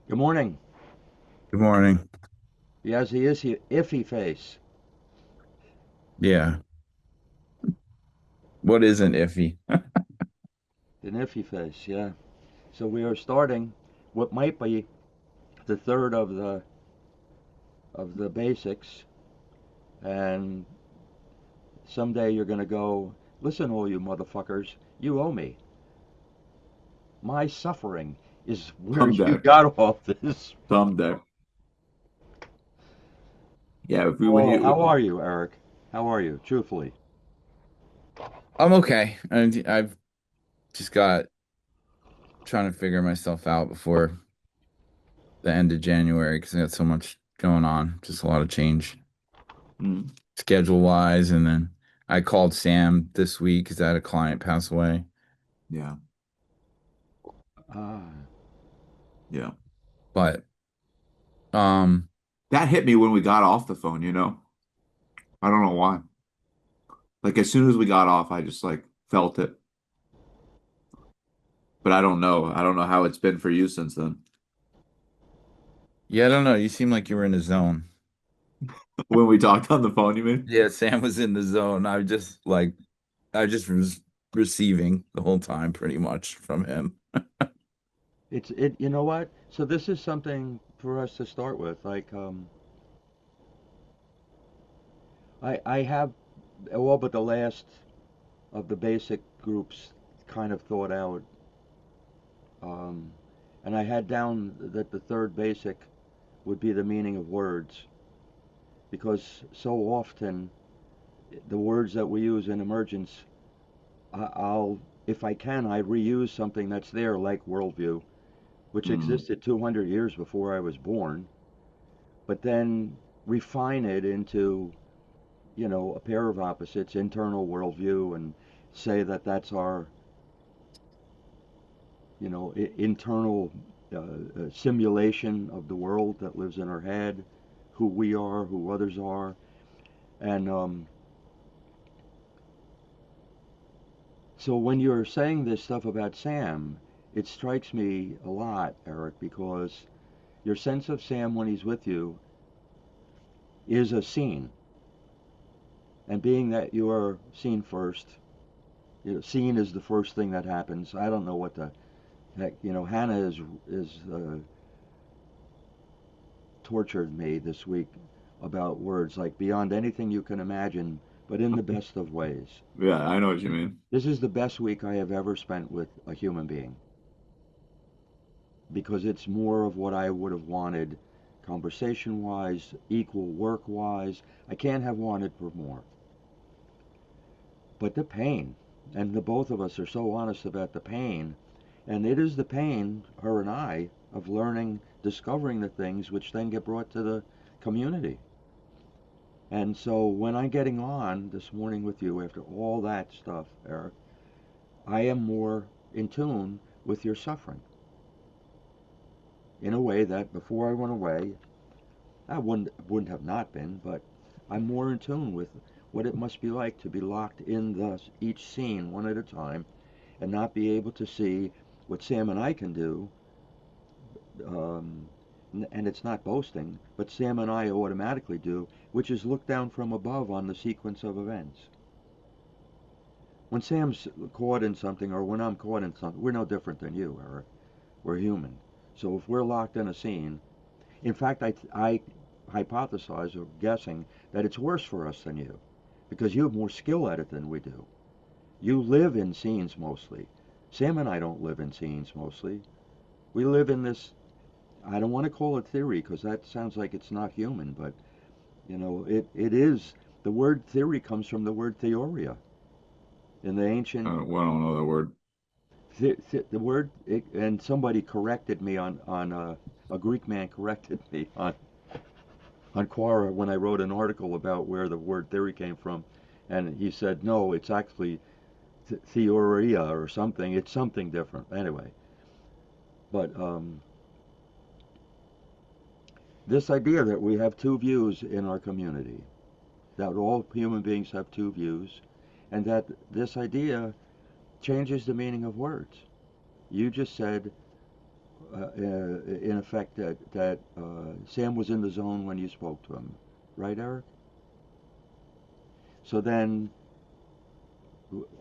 Good morning. Good morning. He has the iffy face. Yeah. What isn't iffy? An iffy face, yeah. So we are starting what might be the third of the basics, and someday you're gonna go, listen, all you motherfuckers, you owe me. My suffering is where you Someday. got all this. Someday. Yeah, if we when Oh, you how are you, Eric? How are you, truthfully? I'm okay. I've just got trying to figure myself out before the end of January because I got so much going on. Just a lot of change schedule wise. And then I called Sam this week because I had a client pass away. Yeah. Ah, Yeah. But um That hit me when we got off the phone, you know? I don't know why. Like as soon as we got off, I just like felt it. But I don't know. I don't know how it's been for you since then. yeah, I don't know. You seem like you were in a zone. When we talked on the phone, you mean? Yeah, Sam was in the zone. I just was receiving the whole time pretty much from him. You know what? So this is something for us to start with. I have all but the last of the basic groups kind of thought out, um, and I had down that the third basic would be the meaning of words, because so often the words that we use in emergence, I'll, if I can, I reuse something that's there, like worldview, which Mm, existed 200 years before I was born, but then refine it into, a pair of opposites, internal worldview, and say that that's our, internal simulation of the world that lives in our head, who we are, who others are. And so when you're saying this stuff about Sam, it strikes me a lot, Eric, because your sense of Sam when he's with you is a scene. And being that you are seen first, seen is the first thing that happens. I don't know what the heck, Hannah is tortured me this week about words, like beyond anything you can imagine, but in the best of ways. yeah, I know what you mean. This is the best week I have ever spent with a human being, because it's more of what I would have wanted, conversation wise, equal work wise. I can't have wanted for more. But the pain, and the both of us are so honest about the pain, and it is the pain, her and I, of learning, discovering the things which then get brought to the community. And so when I'm getting on this morning with you after all that stuff, Eric, I am more in tune with your suffering in a way that before I went away, I wouldn't have not been, but I'm more in tune with what it must be like to be locked in each scene one at a time and not be able to see what Sam and I can do. Um, and it's not boasting, but Sam and I automatically do, which is look down from above on the sequence of events. When Sam's caught in something, or when I'm caught in something, we're no different than you, Eric. We're human. So if we're locked in a scene, in fact, I hypothesize or guessing that it's worse for us than you, because you have more skill at it than we do. You live in scenes mostly. Sam and I don't live in scenes mostly. We live in this. I don't want to call it theory because that sounds like it's not human, but it is. The word theory comes from the word theoria in the ancient. Well, I don't know that word. The word, and somebody corrected me on a Greek man corrected me on Quora when I wrote an article about where the word theory came from, and he said no, it's actually theoria or something. It's something different anyway. But this idea that we have two views in our community, that all human beings have two views, and that this idea changes the meaning of words. You just said in effect that Sam was in the zone when you spoke to him, right, Eric? So then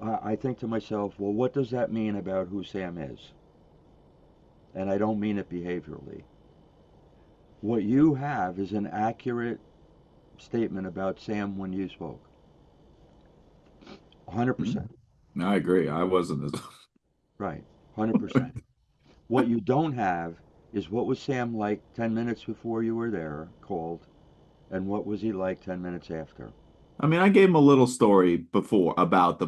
I think to myself, well, what does that mean about who Sam is? And I don't mean it behaviorally. What you have is an accurate statement about Sam when you spoke. 100%. Mm, I agree. I wasn't as Right. 100%. What you don't have is what was Sam like 10 minutes before you were there, called, and what was he like 10 minutes after? I mean, I gave him a little story before about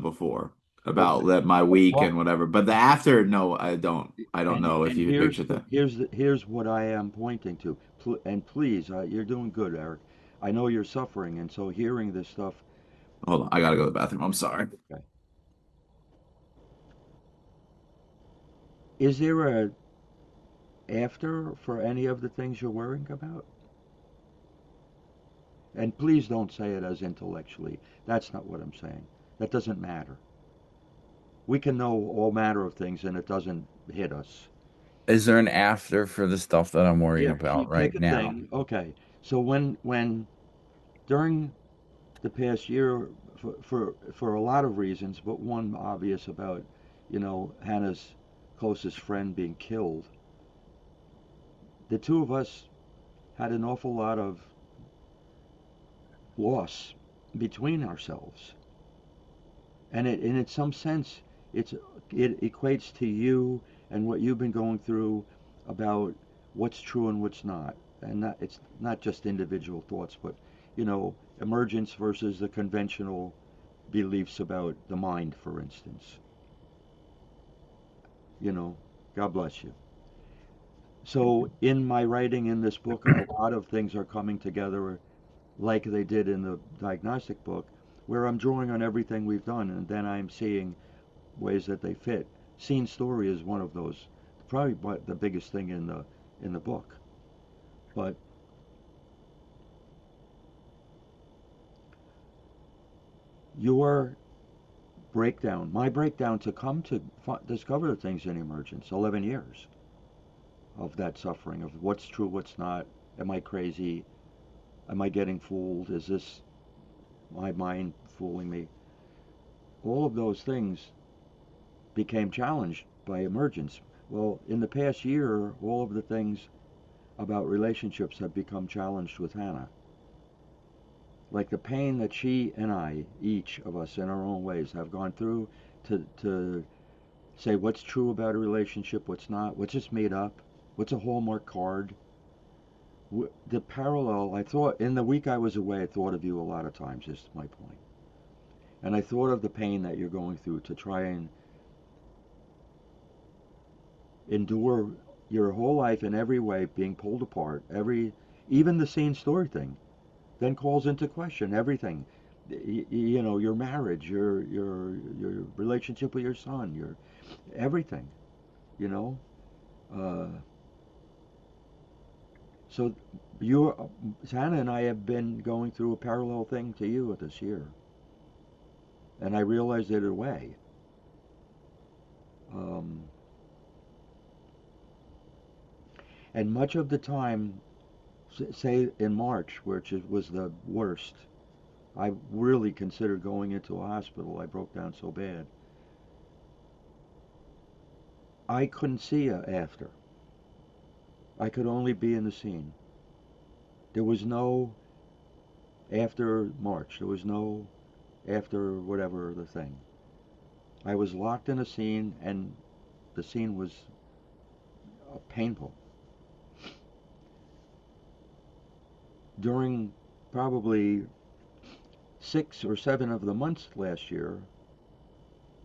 Okay. that my week Well, and whatever. But the after, no, I don't. I don't know if and you pictured that. here's what I am pointing to. And please, you're doing good, Eric. I know you're suffering, and so hearing this stuff. Hold on, I gotta go to the bathroom. I'm sorry. Okay. Is there a after for any of the things you're worrying about? And please don't say it as intellectually. That's not what I'm saying. That doesn't matter. We can know all manner of things, and it doesn't hit us. Is there an after for the stuff that I'm worrying Here, about pick right a now? thing. Okay. So when during the past year, for a lot of reasons, but one obvious about, Hannah's closest friend being killed, the two of us had an awful lot of loss between ourselves, and in some sense, it's it equates to you and what you've been going through about what's true and what's not, and it's not just individual thoughts, but emergence versus the conventional beliefs about the mind, for instance. You know, God bless you. So, in my writing in this book, a lot of things are coming together like they did in the diagnostic book, where I'm drawing on everything we've done and then I'm seeing ways that they fit. Scene story is one of those, probably the biggest thing in the book. But your breakdown, my breakdown to come to discover the things in emergence, 11 years of that suffering, of what's true, what's not. Am I crazy? Am I getting fooled? Is this my mind fooling me? All of those things became challenged by emergence. Well, in the past year, all of the things about relationships have become challenged with Hannah. Like the pain that she and I, each of us in our own ways, have gone through to say what's true about a relationship, what's not, what's just made up, what's a Hallmark card. The parallel, I thought, in the week I was away, I thought of you a lot of times, is my point. And I thought of the pain that you're going through to try and endure your whole life in every way being pulled apart. Even the same story thing then calls into question everything. Your marriage, your relationship with your son, your everything. You know, uh, so you, Hannah and I have been going through a parallel thing to you this year, and I realized it away. Um, and much of the time, say in March, which was the worst, I really considered going into a hospital. I broke down so bad. I couldn't see a after. I could only be in the scene. There was no after March. There was no after whatever the thing. I was locked in a scene, and the scene was painful. During probably 6 or 7 of the months last year,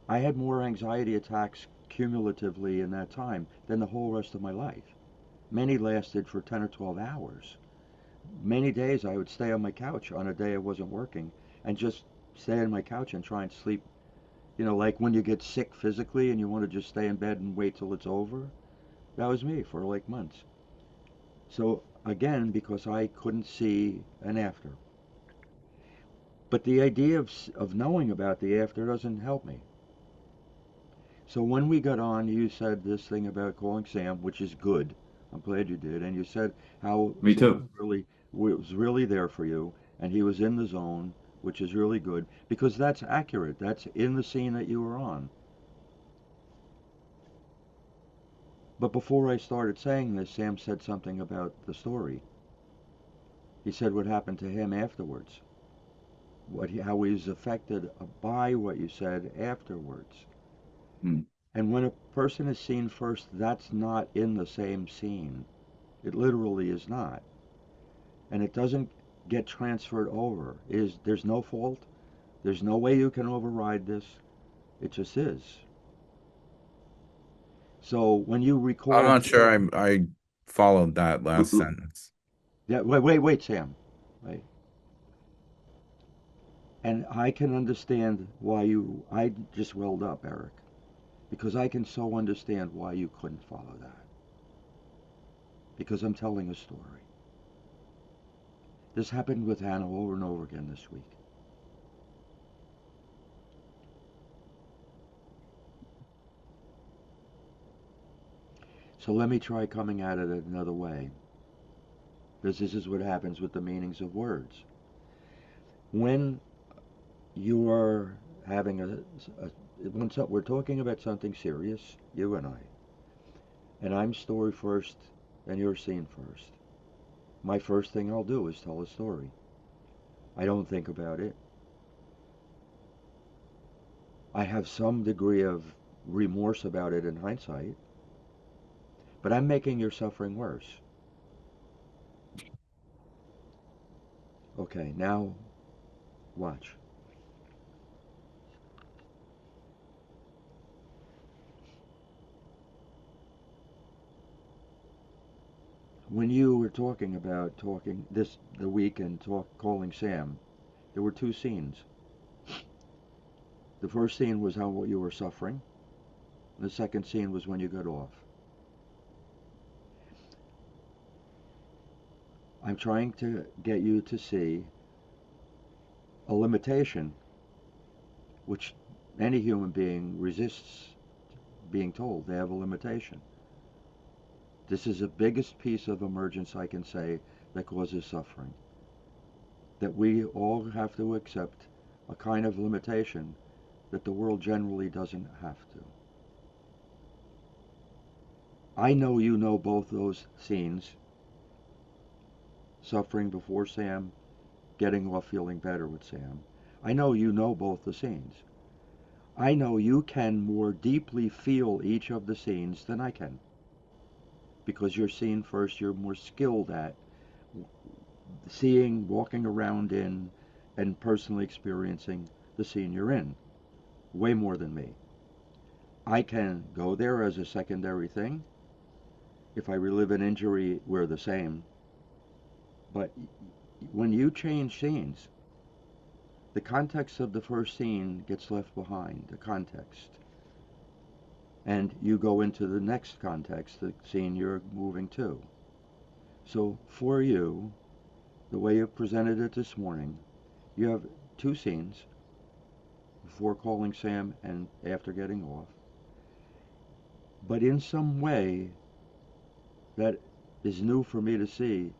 I had more anxiety attacks cumulatively in that time than the whole rest of my life. Many lasted for 10 or 12 hours. Many days I would stay on my couch on a day I wasn't working and just stay on my couch and try and sleep. Like when you get sick physically and you want to just stay in bed and wait till it's over. That was me for like months. So again, because I couldn't see an after. But the idea of knowing about the after doesn't help me. So when we got on, you said this thing about calling Sam, which is good. I'm glad you did. And you said how Me Sam too. was really there for you, and he was in the zone, which is really good because that's accurate. That's in the scene that you were on. But before I started saying this, Sam said something about the story. He said what happened to him afterwards, how he was affected by what you said afterwards. Hmm. And when a person is seen first, that's not in the same scene. It literally is not. And it doesn't get transferred over. There's no fault. There's no way you can override this. It just is. So when you I'm recall, not sure I followed that last sentence. yeah, wait, Sam, wait. And I can understand why I just welled up, Eric, because I can so understand why you couldn't follow that. Because I'm telling a story. This happened with Hannah over and over again this week. So let me try coming at it another way. Because this is what happens with the meanings of words. When you are having we're talking about something serious, you and I'm story first and you're scene first. My first thing I'll do is tell a story. I don't think about it. I have some degree of remorse about it in hindsight, but I'm making your suffering worse. Okay, now watch. When you were talking about talking this the week and calling Sam, there were two scenes. The first scene was how you were suffering. The second scene was when you got off. I'm trying to get you to see a limitation which any human being resists being told they have a limitation. This is the biggest piece of emergence I can say that causes suffering. That we all have to accept a kind of limitation that the world generally doesn't have to. I know you know both those scenes, suffering before Sam, getting off feeling better with Sam. I know you know both the scenes. I know you can more deeply feel each of the scenes than I can because you're seen first, you're more skilled at seeing, walking around in, and personally experiencing the scene you're in, way more than me. I can go there as a secondary thing. If I relive an injury, we're the same. But when you change scenes, the context of the first scene gets left behind, the context. And you go into the next context, the scene you're moving to. So for you, the way you presented it this morning, you have two scenes before calling Sam and after getting off. But in some way that is new for me to see,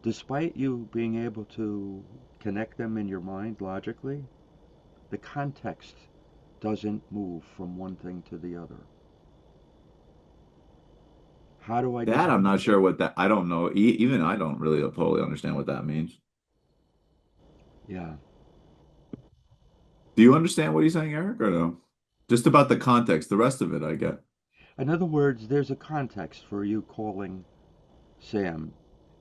despite you being able to connect them in your mind logically, the context doesn't move from one thing to the other. How do I That describe? I'm not sure what that, I don't know. Even I don't really totally understand what that means. Yeah. Do you understand what he's saying, Eric, or no? Just about the context. The rest of it, I get. In other words, there's a context for you calling Sam,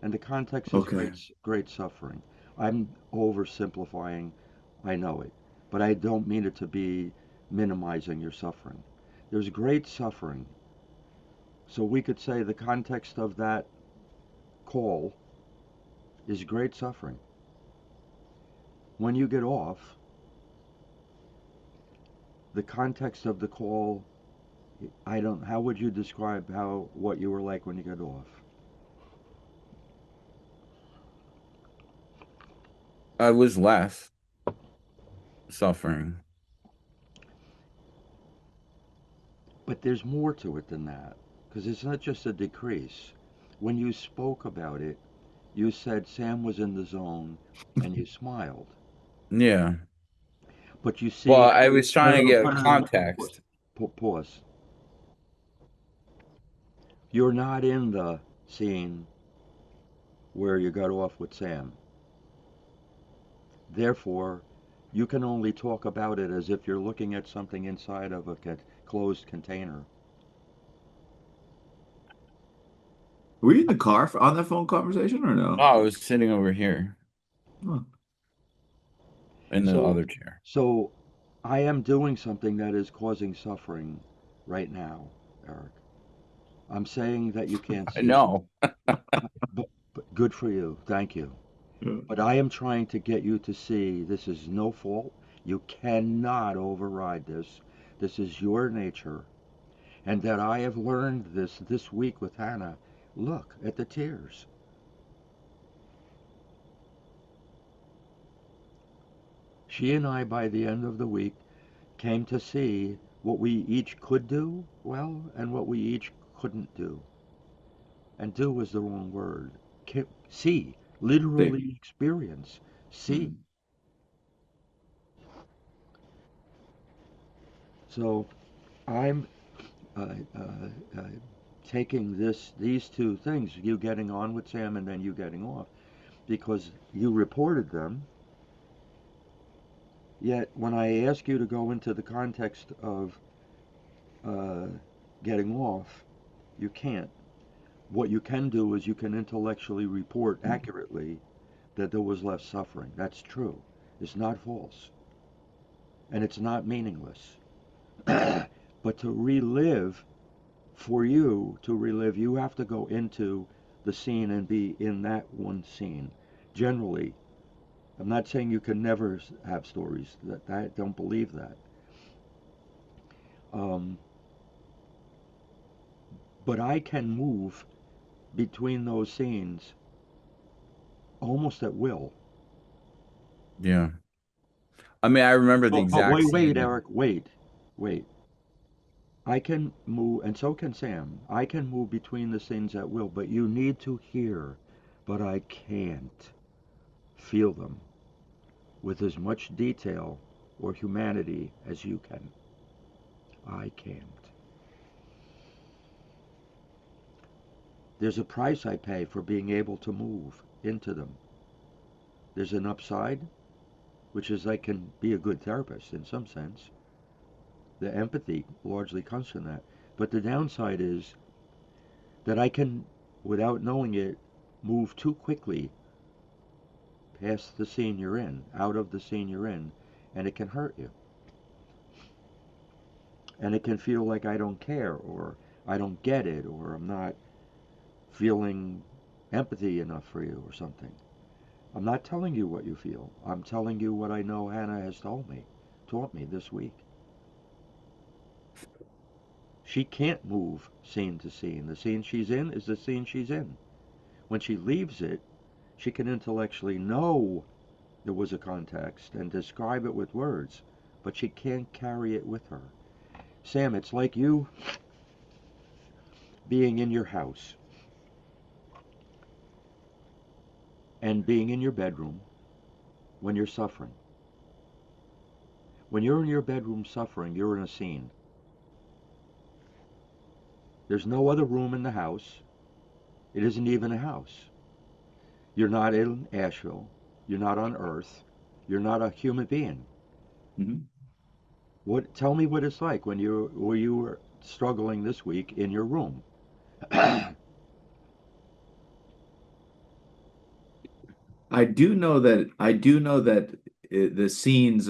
and the context is Okay. great suffering. I'm oversimplifying, I know it, but I don't mean it to be minimizing your suffering. There's great suffering. So we could say the context of that call is great suffering. When you get off, the context of the call, I don't, how would you describe what you were like when you got off? I was less suffering. But there's more to it than that, because it's not just a decrease. When you spoke about it, you said Sam was in the zone and you smiled. Yeah. But you Well, see, I was no, trying to no, get pause, context. pause. You're not in the scene where you got off with Sam. Therefore, you can only talk about it as if you're looking at something inside of a closed container. Were you in the car on that phone conversation or No, no? I was sitting over here Huh. in the So, other chair. so I am doing something that is causing suffering right now, Eric. I'm saying that you can't I see, know. but good for you. Thank you. Yeah. But I am trying to get you to see this is no fault. You cannot override this. This is your nature. And that I have learned this week with Hannah. Look at the tears. She and I, by the end of the week, came to see what we each could do well and what we each couldn't do. And do is the wrong word. See, See. literally experience. See. Mm. So I'm uh, taking these two things, you getting on with Sam and then you getting off, because you reported them. Yet when I ask you to go into the context of uh, getting off, you can't. What you can do is you can intellectually report accurately that there was less suffering. That's true. It's not false. And it's not meaningless. But to relive, for you to relive, you have to go into the scene and be in that one scene. Generally, I'm not saying you can never have stories. That I don't believe that. Um, but I can move between those scenes almost at will. Yeah. I mean, I remember the But exact wait, scene. Eric, wait. I can move, and so can Sam. I can move between the scenes at will, but you need to hear. But I can't feel them with as much detail or humanity as you can. I can't. There's a price I pay for being able to move into them. There's an upside, which is I can be a good therapist in some sense. The empathy largely comes from that. But the downside is that I can, without knowing it, move too quickly past the scene you're in, out of the scene you're in, and it can hurt you. And it can feel like I don't care, or I don't get it, or I'm not feeling empathy enough for you, or something. I'm not telling you what you feel. I'm telling you what I know Hannah has taught me this week. She can't move scene to scene. The scene she's in is the scene she's in. When she leaves it, she can intellectually know there was a context and describe it with words, but she can't carry it with her. Sam, it's like you being in your house and being in your bedroom when you're suffering. When you're in your bedroom suffering, you're in a scene. There's no other room in the house. It isn't even a house. You're not in Asheville. You're not on Earth. You're not a human being. Mhm. What? Tell me what it's like when you were struggling this week in your room. I do know that the scenes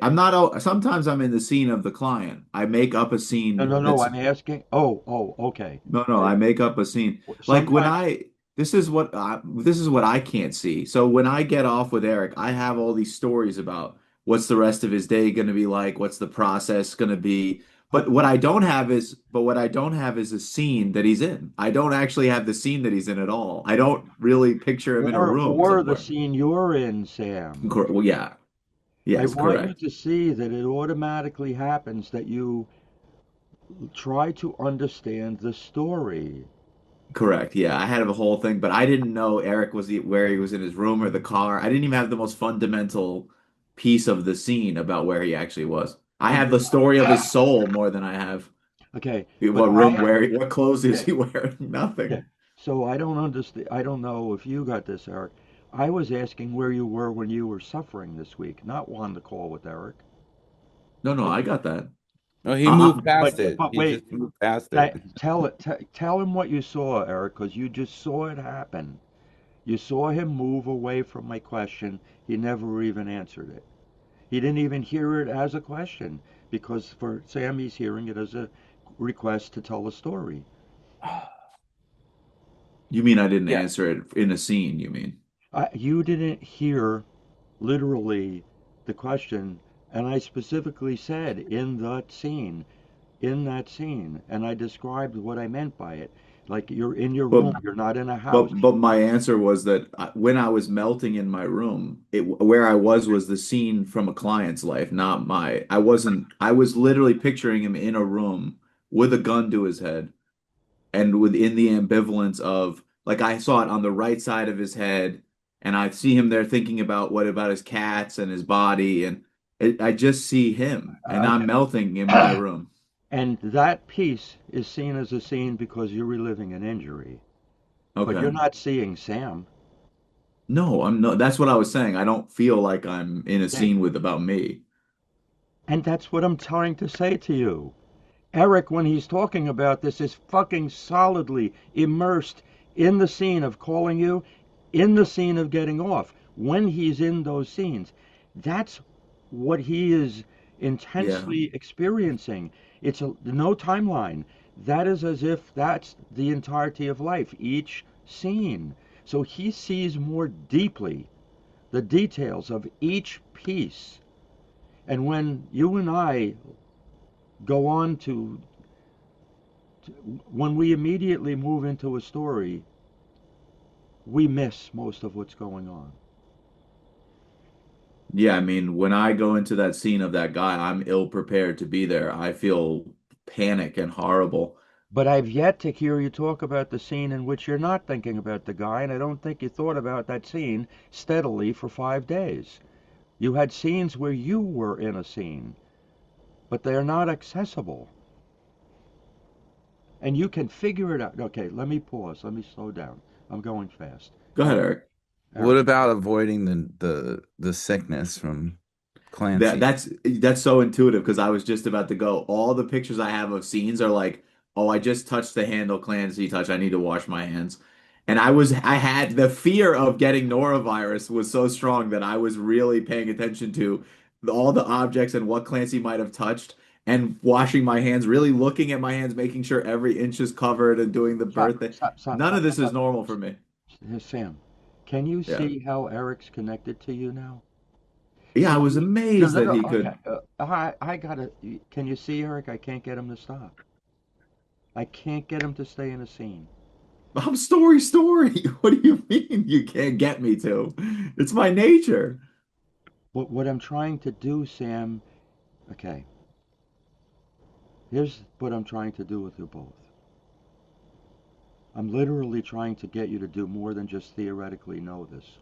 I'm not sometimes I'm in the scene of the client. I make up a No, scene no, no. that's I'm asking. Oh, okay. no, I make up a scene. Like when Sometimes. I this is what I can't see. So when I get off with Eric, I have all these stories about what's the rest of his day going to be like, what's the process going to be. But But what I don't have is a scene that he's in. I don't actually have the scene that he's in at all. I don't really picture him in a room or the somewhere. scene you're in, Sam. Well, yeah. I Yes, want you correct. to see that it automatically happens that you Try to understand the story. Correct. Yeah, I had a whole thing, but I didn't know Eric was where he was in his room or the car. I didn't even have the most fundamental piece of the scene about where he actually was. I And have the story of his soul more than I have okay, but what room where what clothes is okay, he wearing? okay. Nothing. So I don't understand. I don't know if you got this, Eric. I was asking where you were when you were suffering this week, not on the call with Eric. No, no, But I got that. No, he Uh, moved past but it. but He wait, just moved past it. tell it. Tell him what you saw, Eric, because you just saw it happen. You saw him move away from my question. He never even answered it. He didn't even hear it as a question because for Sam, he's hearing it as a request to tell a story. you mean I didn't Yeah. answer it in a scene, you mean? You didn't hear literally the question, and I specifically said in that scene, and I described what I meant by it. Like you're in your But room, you're not in a but house. but my answer was that when I was melting in my room, where I was the scene from a client's life, not my. I wasn't. I was literally picturing him in a room with a gun to his head, and within the ambivalence of like I saw it on the right side of his head, and I see him there thinking about what about his cats and his body, and I just see him, and I'm melting in my Okay. room. And that piece is seen as a scene because you're reliving an injury, but you're Okay. not seeing Sam. No, I'm not. That's what I was saying. I don't feel like I'm in a Yeah. scene with about me. And that's what I'm trying to say to you. Eric, when he's talking about this, is fucking solidly immersed in the scene of calling you, in the scene of getting off. When he's in those scenes, that's what he is Yeah. intensely experiencing. No timeline. That is as if that's the entirety of life, each scene. So he sees more deeply the details of each piece. And when you and I go on when we immediately move into a story, we miss most of what's going on. Yeah, I mean, when I go into that scene of that guy, I'm ill prepared to be there. I feel panic and horrible. But I've yet to hear you talk about the scene in which you're not thinking about the guy, and I don't think you thought about that scene steadily for 5 days. You had scenes where you were in a scene, but they're not accessible. And you can figure it out. Okay, let me pause. Let me slow down. I'm going fast. Go ahead, Eric, Eric. What Eric, about avoiding the sickness from That Clancy? that's so intuitive because I was just about to go. All the pictures I have of scenes are like, oh, I just touched the handle Clancy touch. I need to wash my hands. And I had the fear of getting norovirus was so strong that I was really paying attention to all the objects and what Clancy might have touched and washing my hands, really looking at my hands, making sure every inch is covered and doing the stop, birthday. stop, stop, None of stop, this is stop. normal for me. Sam, can you Yeah. see how Eric's connected to you now? Yeah, I See, was no, amazed no, that no. he Okay, could. I gotta. Can you see, Eric? I can't get him to stop. I can't get him to stay in a scene. I'm story, story. What do you mean you can't get me to? It's my nature. What I'm trying to do, Sam. Okay, here's what I'm trying to do with you both. I'm literally trying to get you to do more than just theoretically know this.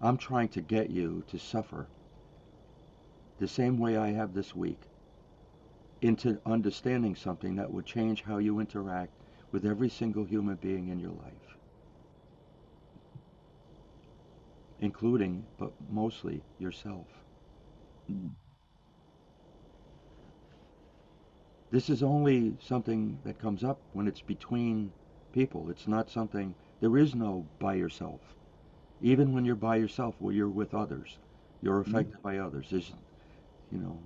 I'm trying to get you to suffer the same way I have this week into understanding something that would change how you interact with every single human being in your life, including, but mostly, yourself. This is only something that comes up when it's between people. It's not something, there is no by yourself. Even when you're by yourself, where you're with others, you're affected by others. You know,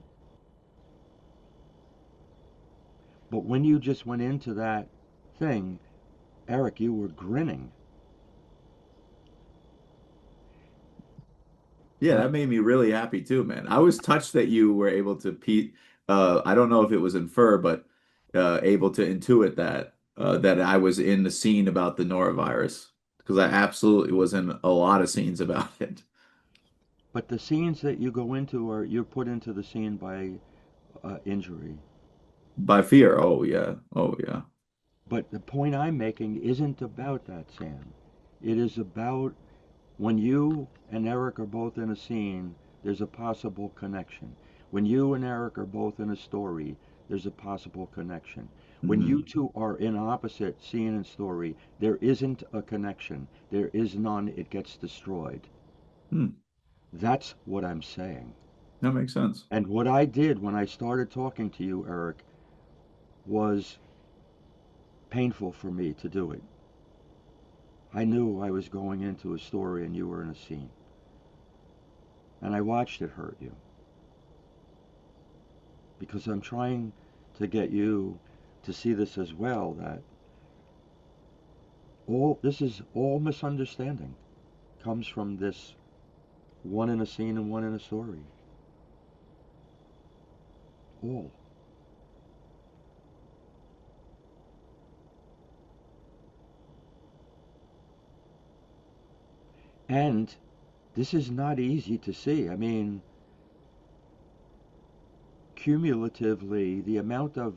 but when you just went into that thing, Eric, you were grinning. Yeah, And that made me really happy too, man. I was touched that you were able to I don't know if it was infer, but able to intuit that that I was in the scene about the norovirus because I absolutely was in a lot of scenes about it. but the scenes that you go into are you're put into the scene by injury. By fear. Oh yeah. Oh yeah. But the point I'm making isn't about that, Sam. It is about when you and Eric are both in a scene, there's a possible connection. When you and Eric are both in a story, there's a possible connection. When you Hmm. two are in opposite scene and story, there isn't a connection. There is none. It gets destroyed. Hmm. That's what I'm saying. That makes sense. And what I did when I started talking to you, Eric, was painful for me to do it. I knew I was going into a story and you were in a scene. And I watched it hurt you because I'm trying to get you to see this as well, that all this is all misunderstanding comes from this one in a scene and one in a story. All. And this is not easy to see. I mean, cumulatively, the amount of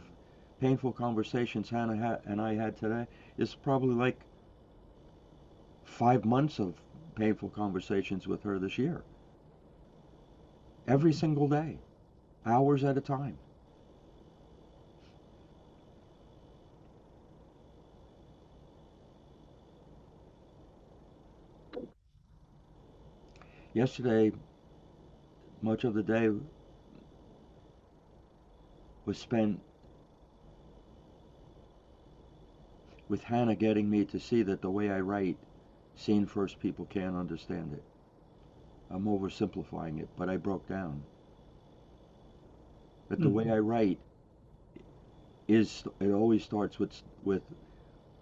painful conversations and I had today is probably like 5 months of painful conversations with her this year. Every single day, hours at a time. Yesterday, much of the day was spent with Hannah getting me to see that the way I write, scene first people can't understand it. I'm oversimplifying it, but I broke down. That the Hmm. way I write is, it always starts with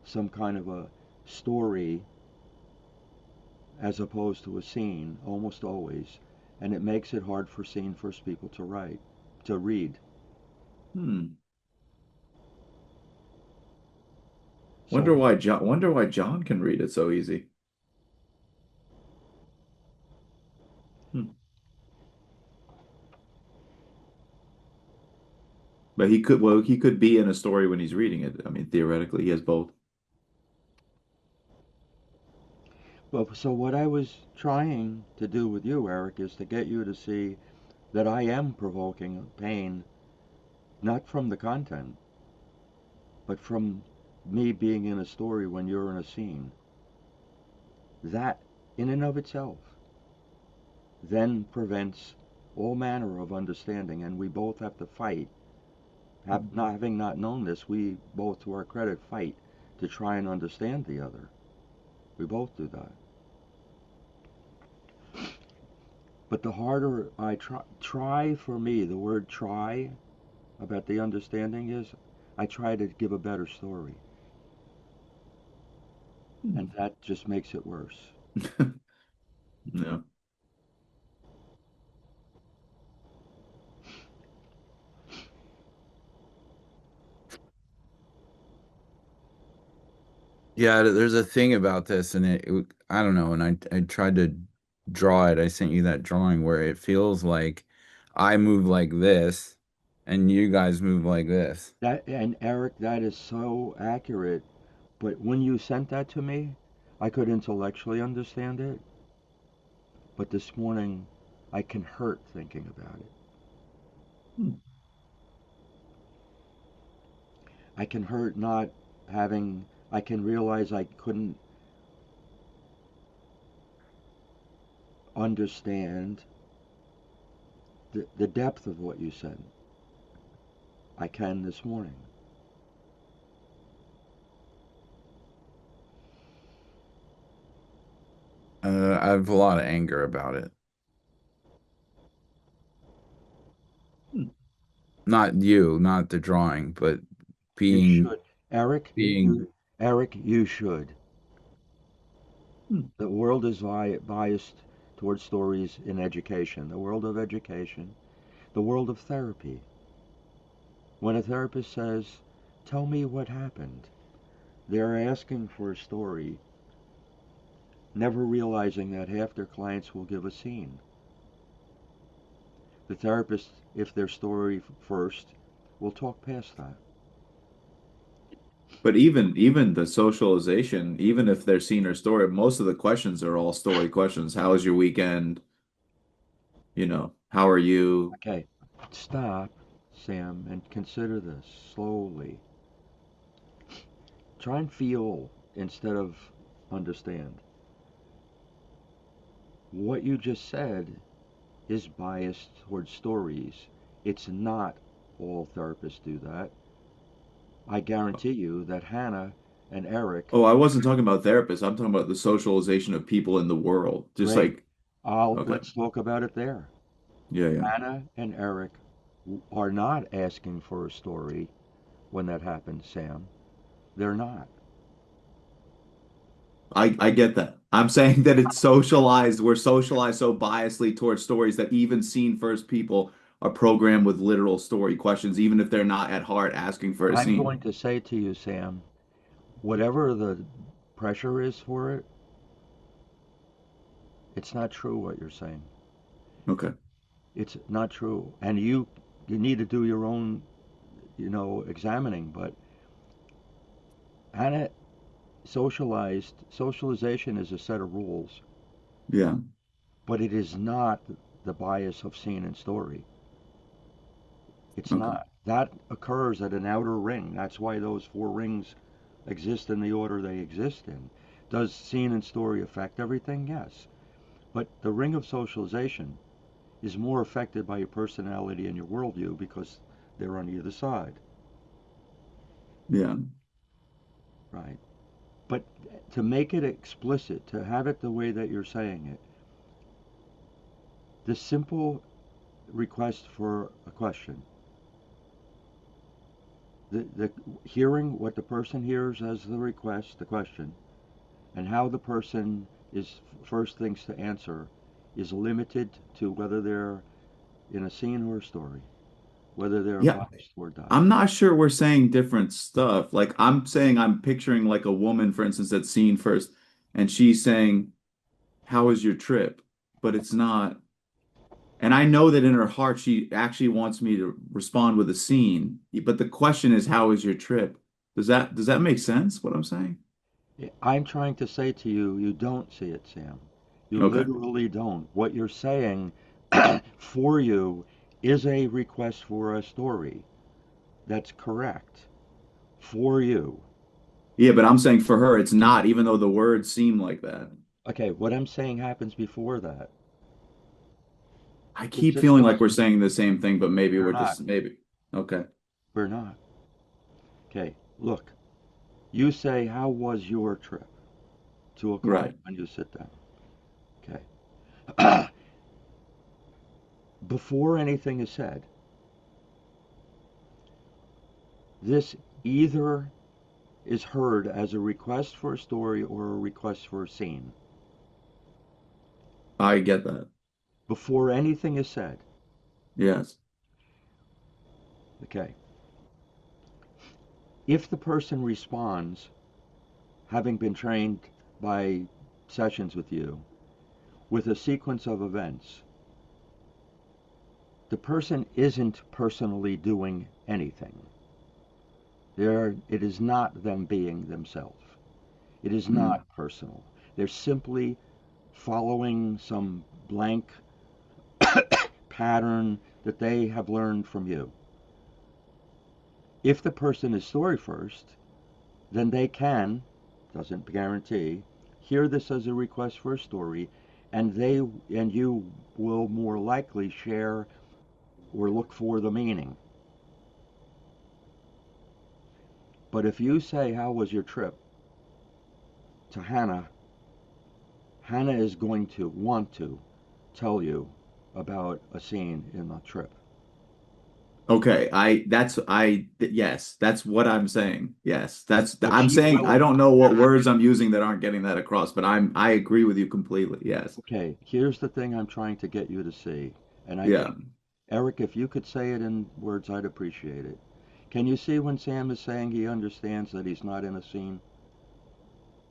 some kind of a story as opposed to a scene, almost always, and it makes it hard for scene first people to write, to read. Hmm. So Wonder why John can read it so easy. Hmm. But he could be in a story when he's reading it. I mean, theoretically, he has both. well, so what I was trying to do with you, Eric, is to get you to see that I am provoking pain, not from the content, but from me being in a story when you're in a scene. That, in and of itself, then prevents all manner of understanding, and we both have to fight. Hmm. Not having not known this, we both, to our credit, fight to try and understand the other. We both do that. But the harder I try for me, the word try about the understanding is, I try to give a better story, and Hmm. that just makes it worse. Yeah. Yeah, there's a thing about this, and I don't know, and I tried to draw it. I sent you that drawing where it feels like I move like this, and you guys move like this. That, and Eric, that is so accurate. But when you sent that to me, I could intellectually understand it. But this morning, I can hurt thinking about it. Hmm. I can hurt not having. I can realize I couldn't understand the depth of what you said. I can this morning. I have a lot of anger about it. Hmm. Not you, not the drawing, but You being should, Eric. being You, Eric. You should. Hmm. The world is biased towards stories in education. The world of education. The world of therapy. When a therapist says, "Tell me what happened," they're asking for a story, never realizing that half their clients will give a scene. The therapist, if their story first, We'll talk past that. But even the socialization, even if they're scene or story, most of the questions are all story questions. How was your weekend? How are you? Okay, stop, Sam, and consider this slowly. Try and feel instead of understand. What you just said is biased towards stories. It's not all therapists do that. I guarantee you that Hannah and Eric, Oh, I wasn't talking about therapists. I'm talking about the socialization of people in the world. Just great. like, I'll okay. let's talk about it there. Yeah, yeah. Hannah and Eric are not asking for a story when that happens, Sam. They're not. I get that. I'm saying that it's socialized. We're socialized so biasly towards stories that even scene first people are programmed with literal story questions, even if they're not at heart asking for a I'm scene. going to say to you, Sam, whatever the pressure is for it, it's not true what you're saying. Okay. It's not true. And you need to do your own, examining, but Hannah socialization is a set of rules, Yeah. but it is not the bias of scene and story. It's Okay. not. That occurs at an outer ring. That's why those four rings exist in the order they exist in. Does scene and story affect everything? Yes. But the ring of socialization is more affected by your personality and your worldview because they're on either side, Yeah. right? But to make it explicit, to have it the way that you're saying it, the simple request for a question, the hearing what the person hears as the request, the question, and how the person is first thinks to answer is limited to whether they're in a scene or a story, whether they're Yeah. biased or not. I'm not sure we're saying different stuff. Like I'm saying I'm picturing like a woman, for instance, that's seen first, and she's saying, "How was your trip?" But it's not. And I know that in her heart she actually wants me to respond with a scene. But the question is, "How was your trip?" Does that make sense, what I'm saying? I'm trying to say to you, you don't see it, Sam. You Okay. literally don't. What you're saying for you is a request for a story. That's correct. For you. Yeah, but I'm saying for her it's not, even though the words seem like that. Okay, what I'm saying happens before that. I It keep just feeling like does. we're saying the same thing, but maybe We're we're not. just maybe. Okay. We're not. Okay, look. You say, how was your trip to a Right. client when you sit down? Okay. Before anything is said, this either is heard as a request for a story or a request for a scene. I get that. Before anything is said, Yes. okay, if the person responds, having been trained by sessions with you, with a sequence of events, the person isn't personally doing anything. It is not them being themselves. It is Mm. not personal. They're simply following some blank pattern that they have learned from you. If the person is story first, then they can, doesn't guarantee, hear this as a request for a story, and you will more likely share or look for the meaning. But if you say, how was your trip, to Hannah, Hannah is going to want to tell you about a scene in the trip. Okay, yes, that's what I'm saying. Yes, But I'm she saying I will. don't know what words I'm using that aren't getting that across, but I agree with you completely. Yes. Okay, here's the thing I'm trying to get you to see. And I Yeah. think, Eric, if you could say it in words, I'd appreciate it. Can you see when Sam is saying he understands that he's not in a scene?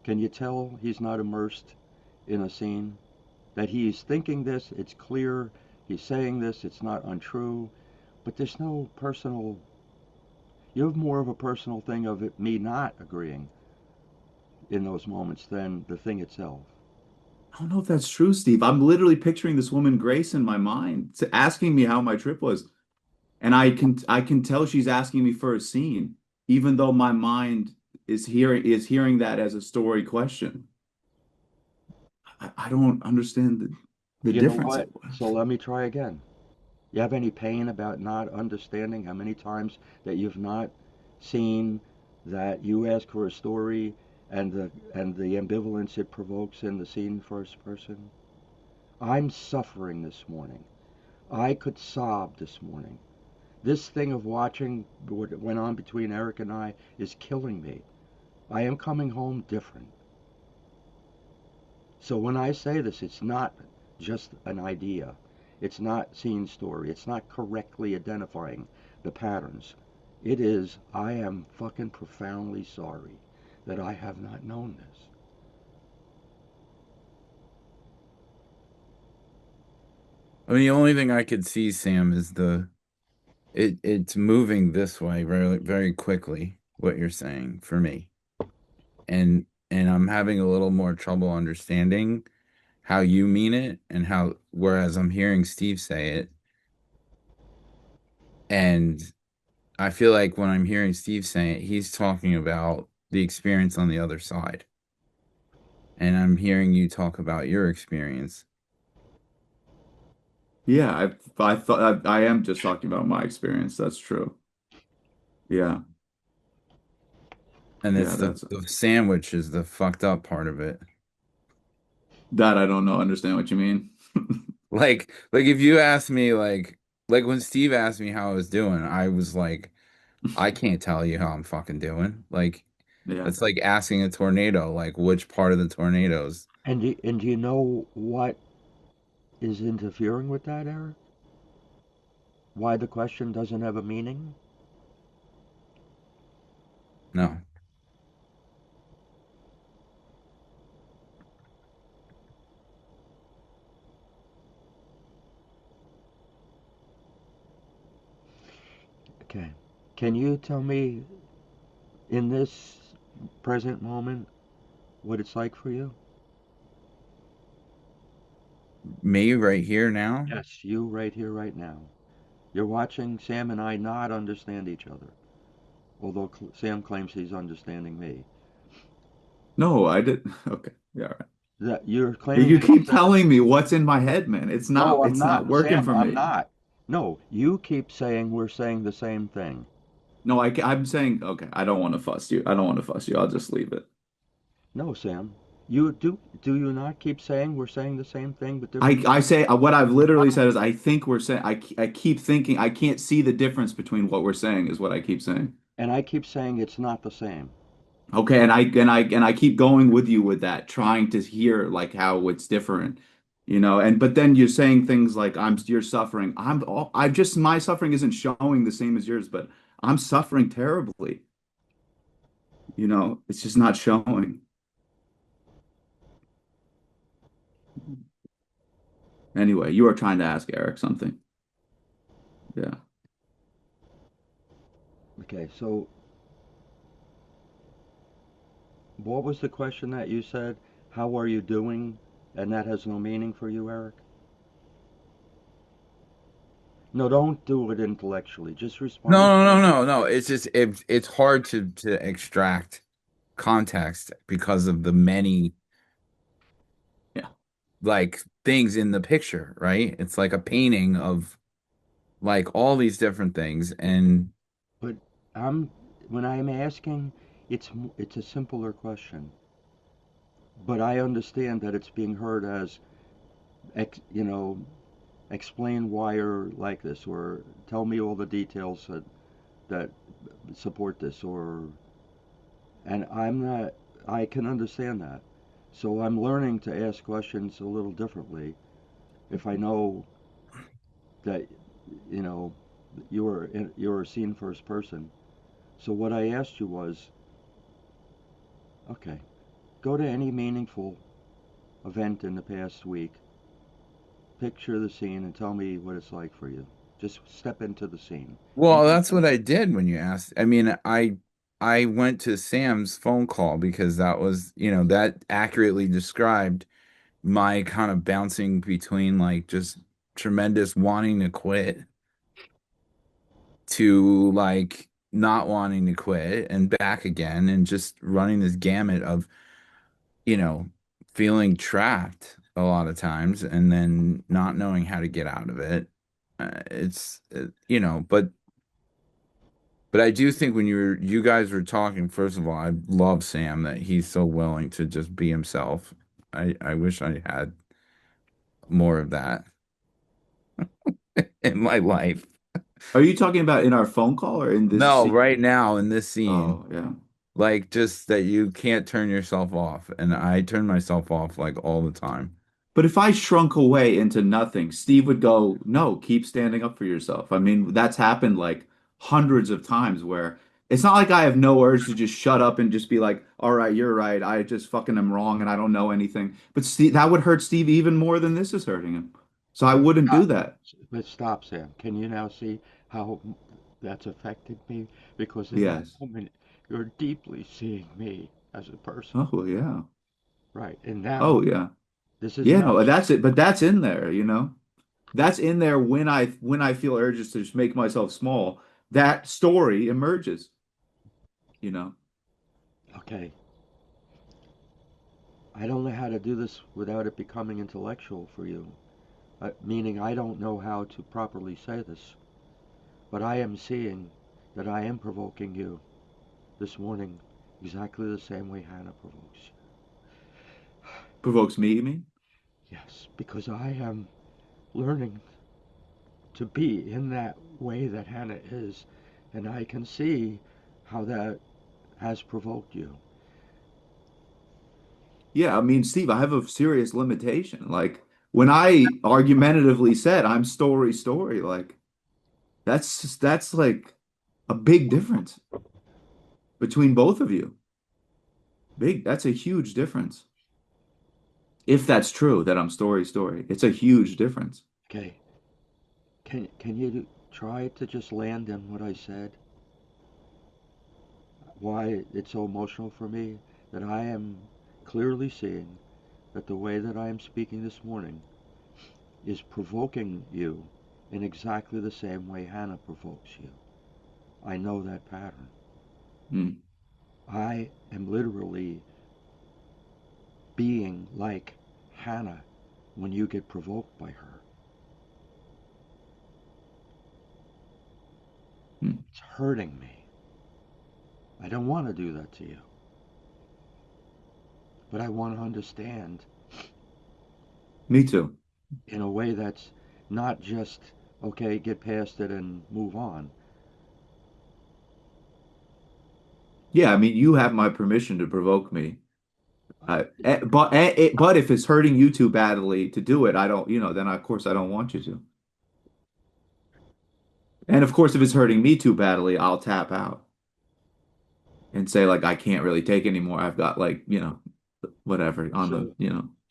Can you tell he's not immersed in a scene? That he's thinking this, it's clear, he's saying this, it's not untrue, but there's no personal. You have more of a personal thing of it, me not agreeing in those moments than the thing itself. I don't know if that's true, Steve. I'm literally picturing this woman Grace in my mind asking me how my trip was. And I can tell she's asking me for a scene, even though my mind is hearing that as a story question. I don't understand the You know difference. what? So let me try again. You have any pain about not understanding how many times that you've not seen that you ask for a story and the ambivalence it provokes in the scene first person? I'm suffering this morning. I could sob this morning. This thing of watching what went on between Eric and I is killing me. I am coming home different. So when I say this, it's not just an idea. It's not scene story. It's not correctly identifying the patterns. It is, I am fucking profoundly sorry that I have not known this. I mean, the only thing I could see, Sam, is it's moving this way very very quickly, what you're saying for me. And I'm having a little more trouble understanding how you mean it and how whereas I'm hearing Steve say it, and I feel like when I'm hearing Steve say it, he's talking about the experience on the other side. And I'm hearing you talk about your experience. Yeah, I thought I am just talking about my experience. That's true. Yeah, And yeah, it's that's the sandwich is the fucked up part of it. that I don't know. Understand what you mean? Like if you ask me like when Steve asked me how I was doing, I was like, I can't tell you how I'm fucking doing. Like Yeah. that's like asking a tornado, like which part of the tornadoes. And do you know what is interfering with that, Eric? Why the question doesn't have a meaning? No. Okay. Can you tell me in this present moment what it's like for you? Me right here now? Yes, you right here, right now. You're watching Sam and I not understand each other, although Sam claims he's understanding me. No, I did. Okay. Yeah. All right. That you're claiming You to keep understand. telling me what's in my head, man. It's No, not I'm it's not not. working Sam, for I'm me. not. No, you keep saying we're saying the same thing. No, I'm saying okay, I don't want to fuss you. I don't want to fuss you. I'll just leave it. No, Sam. You do you not keep saying we're saying the same thing but different I things? say what I've literally said is I think we're saying I keep thinking I can't see the difference between what we're saying is what I keep saying. And I keep saying it's not the same. Okay, and I keep going with you with that, trying to hear like how it's different, and but then you're saying things like you're suffering. I just my suffering isn't showing the same as yours, but I'm suffering terribly. It's just not showing. Anyway, you are trying to ask Eric something. Yeah. Okay, so what was the question that you said? How are you doing? And that has no meaning for you, Eric? No, don't do it intellectually. Just respond to No, no, no, Sam. no, no. It's just it's hard to extract context because of the many Yeah. like things in the picture, right? It's like a painting of like all these different things and But I'm when I'm asking, it's a simpler question. But I understand that it's being heard as, you know, explain why you're like this, or tell me all the details that support this, or and I'm not. I can understand that. So I'm learning to ask questions a little differently if I know that you know you're a scene first person. So what I asked you was, okay, go to any meaningful event in the past week, picture the scene, and tell me what it's like for you. Just step into the scene. Be Well, that's what I yourself. did when you asked. I mean, I went to Sam's phone call because that was, that accurately described my kind of bouncing between like just tremendous wanting to quit to like not wanting to quit and back again and just running this gamut of, you know, feeling trapped a lot of times and then not knowing how to get out of it. But I do think when you guys were talking, first of all, I love Sam that he's so willing to just be himself. I wish I had more of that in my life. Are you talking about in our phone call or in this No, scene? right now in this scene, Oh, yeah. like just that you can't turn yourself off, and I turn myself off like all the time. But if I shrunk away into nothing, Steve would go, "No, keep standing up for yourself." I mean, that's happened like hundreds of times where it's not like I have no urge to just shut up and just be like, "All right, you're right. I just fucking am wrong and I don't know anything." But Steve, that would hurt Steve even more than this is hurting him. So I But wouldn't do stop. that. But stop, Sam. Can you now see how that's affected me? Because in that Yes. moment, you're deeply seeing me as a person. Oh, yeah. Right. And now, Oh, yeah. this is Yeah, not, no, that's it. But that's in there, you know? That's in there when I feel urges to just make myself small. That story emerges, you know? okay, I don't know how to do this without it becoming intellectual for you. Meaning, I don't know how to properly say this, but I am seeing that I am provoking you this morning exactly the same way Hannah provokes you. Provokes me, you mean? Yes, because I am learning to be in that way that Hannah is, and I can see how that has provoked you. Yeah, I mean, Steve, I have a serious limitation. Like when I argumentatively said I'm story story, like that's like a big difference between both of you. Big, that's a huge difference. If that's true that I'm story story, it's a huge difference. Okay, can you try to just land in what I said? Why it's so emotional for me that I am clearly seeing that the way that I am speaking this morning is provoking you in exactly the same way Hannah provokes you. I know that pattern. Hmm. I am literally being like Hannah when you get provoked by her. Hmm. It's hurting me. I don't want to do that to you, but I want to understand Me too. in a way that's not just, okay, get past it and move on. Yeah, I mean, you have my permission to provoke me. But if it's hurting you too badly to do it, I don't, then of course I don't want you to. And of course, if it's hurting me too badly, I'll tap out and say like I can't really take anymore. I've got like, whatever on the,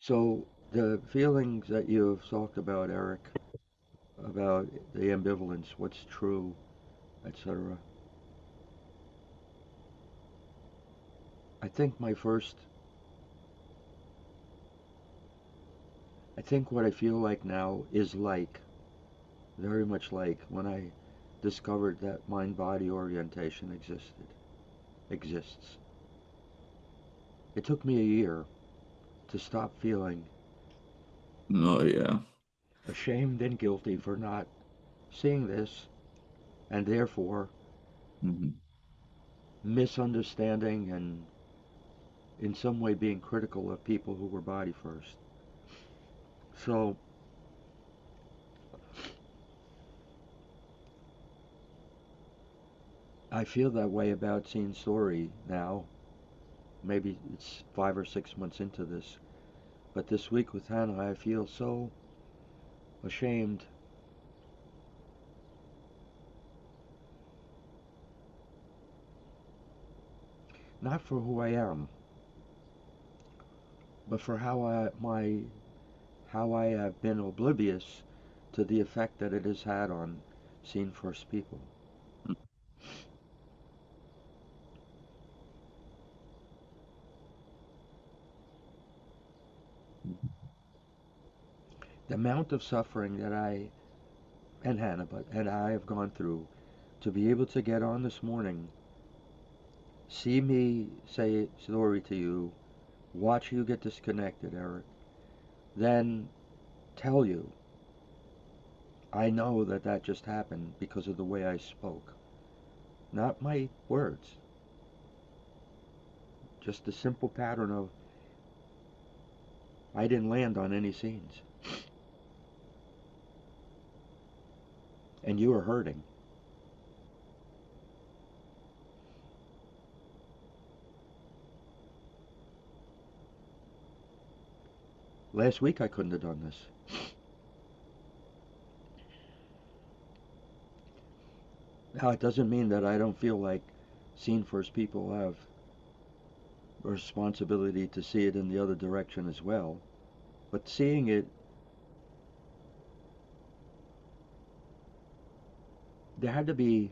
So, so the feelings that you've talked about, Eric, about the ambivalence, what's true, etc. I think my first, I think what I feel like now is like, very much like when I discovered that mind-body orientation exists. It took me a year to stop feeling Oh yeah. ashamed and guilty for not seeing this, and therefore Hmm. misunderstanding and in some way being critical of people who were body first. So I feel that way about seeing Story now. Maybe it's 5 or 6 months into this, but this week with Hannah, I feel so ashamed, not for who I am, but for how I have been oblivious to the effect that it has had on seen first people. The amount of suffering that I and Hannah but and I have gone through to be able to get on this morning, see me say a story to you, watch you get disconnected, Eric, then tell you I know that that just happened because of the way I spoke. Not my words, just the simple pattern of I didn't land on any scenes. And you are hurting. Last week I couldn't have done this. Now, it doesn't mean that I don't feel like scene first people have a responsibility to see it in the other direction as well. But seeing it, there had to be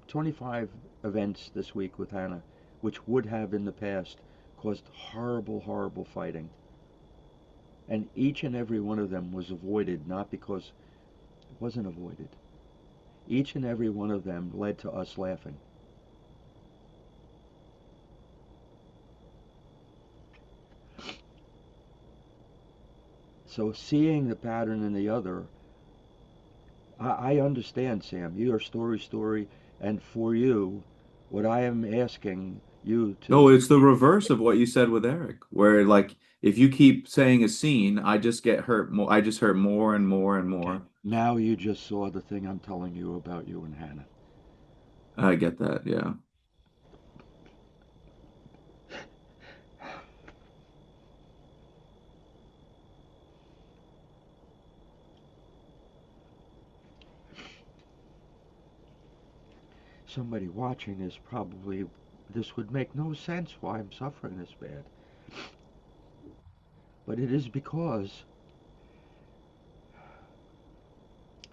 25 events this week with Hannah, which would have in the past caused horrible, horrible fighting. And each and every one of them was avoided, not because it wasn't avoided. Each and every one of them led to us laughing. So seeing the pattern in the other, I understand, Sam. You are story, and for you, what I am asking you to No, do. it's the reverse of what you said with Eric, where like if you keep saying a scene, I just get hurt more. I just hurt more and more and Okay, more. now you just saw the thing I'm telling you about you and Hannah. I get that, yeah. Somebody watching is probably, this would make no sense why I'm suffering this bad. But it is because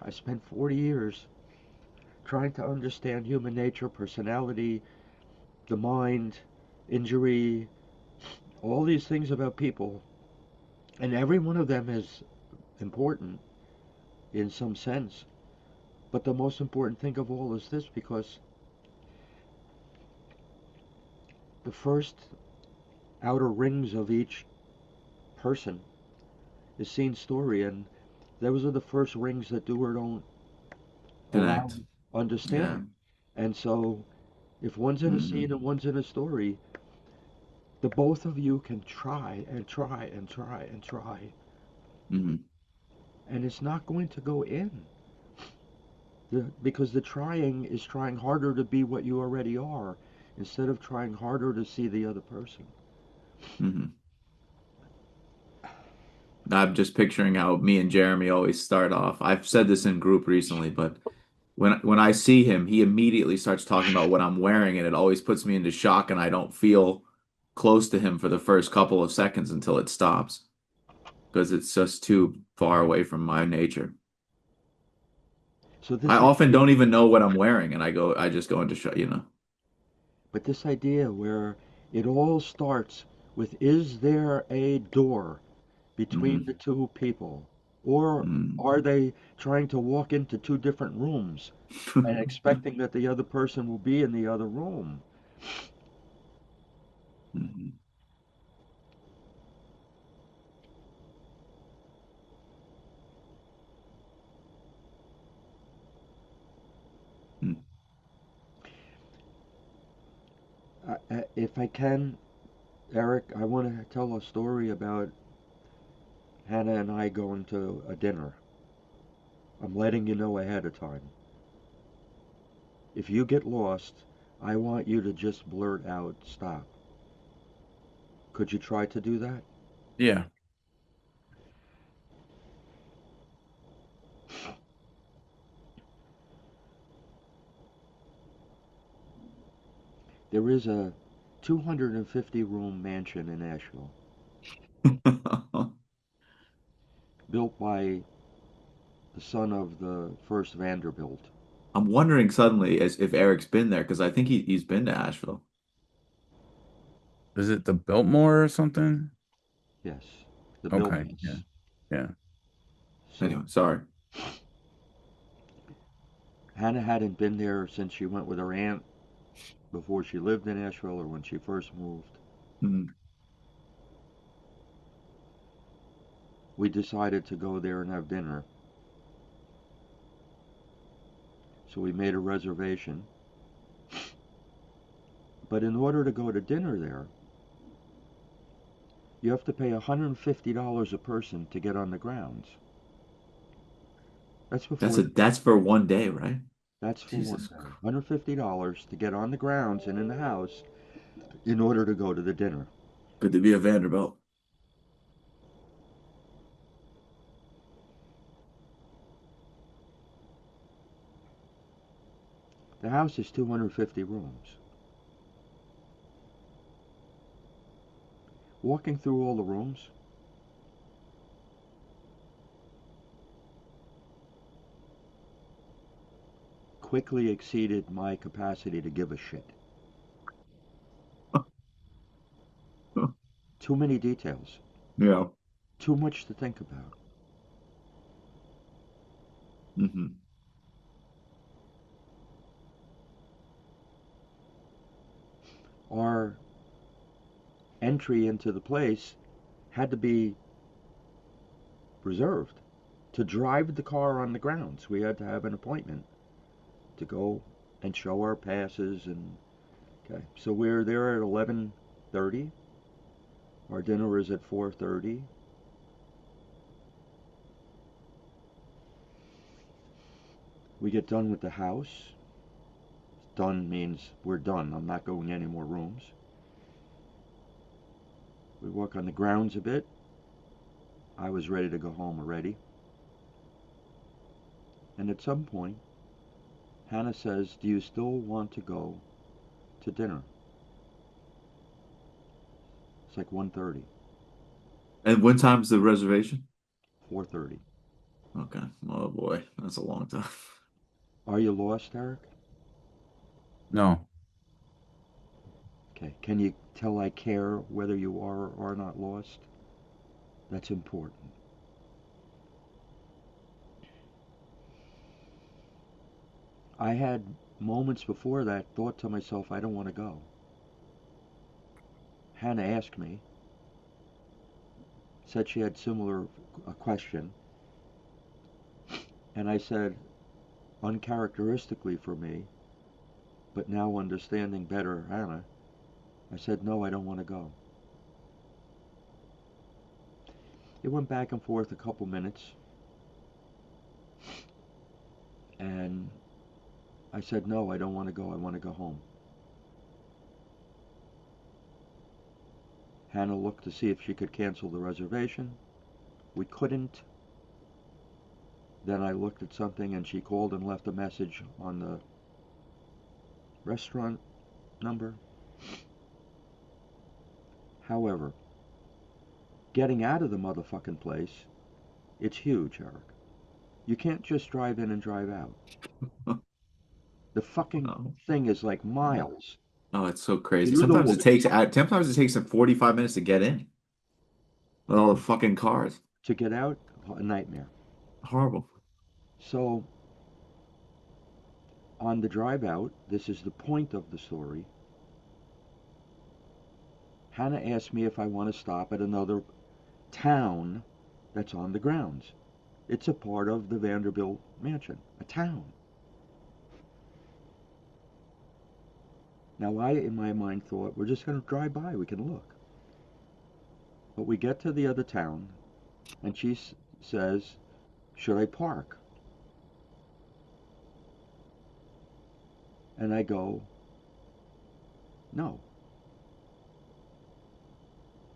I spent 40 years trying to understand human nature, personality, the mind, injury, all these things about people. And every one of them is important in some sense. But the most important thing of all is this, because the first outer rings of each person is seen story, and those are the first rings that do or don't allow Connect. Yeah. understanding. And so, if one's in a scene Hmm. and one's in a story, the both of you can try and try and try and try, Hmm. and it's not going to go in. Because the trying is trying harder to be what you already are instead of trying harder to see the other person. Hmm. I'm just picturing how me and Jeremy always start off. I've said this in group recently, but when I see him, he immediately starts talking about what I'm wearing, and it always puts me into shock, and I don't feel close to him for the first couple of seconds until it stops because it's just too far away from my nature. So I this often idea, don't even know what I'm wearing, and I just go into shock. but this idea where it all starts with, is there a door between the Hmm. two people? Or Hmm. are they trying to walk into two different rooms and expecting that the other person will be in the other room? Hmm. If I can, Eric, I want to tell a story about Hannah and I going to a dinner. I'm letting you know ahead of time. If you get lost, I want you to just blurt out, stop. Could you try to do that? Yeah. There is a 250 room mansion in Asheville, built by the son of the first Vanderbilt. I'm wondering suddenly as if Eric's been there because I think he's been to Asheville. Is it the Biltmore or something? Yes, the Okay, yeah, Biltmores. yeah. Anyway, So sorry. Hannah hadn't been there since she went with her aunt before she lived in Asheville or when she first moved. Mm, We decided to go there and have dinner. So we made a reservation. But in order to go to dinner there, you have to pay $150 a person to get on the grounds. That's before the, that's for one day, right? that's for one Jesus day. Christ. $150 to get on the grounds and in the house in order to go to the dinner. Good to be a Vanderbilt. The house is 250 rooms. Walking through all the rooms, quickly exceeded my capacity to give a shit. Too many details. Yeah. Too much to think about. Hmm. Our entry into the place had to be reserved. To drive the car on the grounds, we had to have an appointment to go and show our passes and okay. So we're there at 11:30. Our dinner is at 4:30. We get done with the house. Done means we're done. I'm not going any more rooms. We walk on the grounds a bit. I was ready to go home already. And at some point, Hannah says, "Do you still want to go to dinner?" It's like 1:30, And when time's the reservation? 4:30. Okay. Oh boy, that's a long time. Are you lost, Eric? No, Okay. Can you tell I care whether you are or are not lost? That's important. I had moments before that thought to myself, I don't want to go. Hannah asked me, said she had similar a question, and I said, uncharacteristically for me, but now understanding better Hannah, I said, no, I don't want to go. It went back and forth a couple minutes, and I said, no, I don't want to go. I want to go home. Hannah looked to see if she could cancel the reservation. We couldn't. Then I looked at something and she called and left a message on the restaurant number. However, getting out of the motherfucking place, it's huge, Eric. You can't just drive in and drive out. The fucking Oh, thing is like yeah. miles Oh, it's so crazy. through the woods Sometimes it takes them 45 minutes to get in with all the fucking cars. to get out. A nightmare. Horrible. So, on the drive out, this is the point of the story. Hannah asked me if I want to stop at another town that's on the grounds. It's a part of the Vanderbilt mansion, a town. Now, I, in my mind, thought we're just going to drive by, we can look. But we get to the other town, and she says, should I park? And I go, no.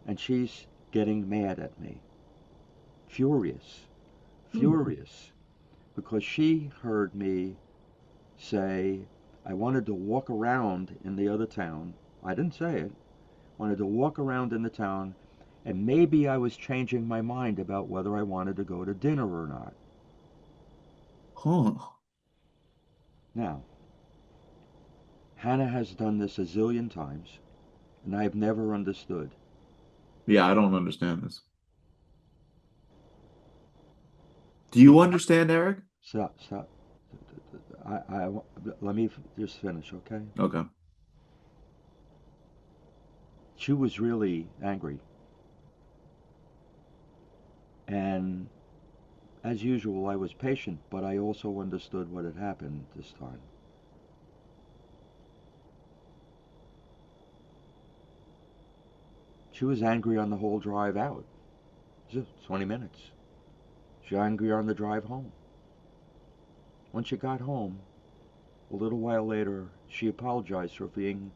And she's getting mad at me, furious, Hmm. furious, because she heard me say I wanted to walk around in the other town. I didn't say it. Wanted to walk around in the town, and maybe I was changing my mind about whether I wanted to go to dinner or not. Huh. Now, Hannah has done this a zillion times, and I have never understood. Yeah, I don't understand this. Do She you understand, Eric? stop, stop. Let me just finish, okay? Okay. She was really angry, and as usual, I was patient, but I also understood what had happened this time. She was angry on the whole drive out. Just 20 minutes. She was angry on the drive home. When she got home, a little while later, she apologized for being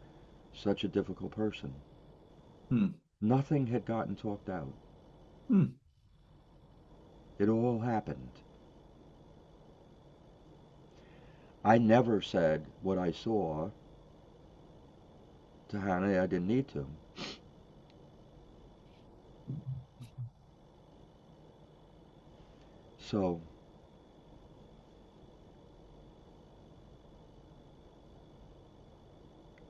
such a difficult person. Hmm. Nothing had gotten talked out. Hmm. It all happened. I never said what I saw to Hannah. I didn't need to. So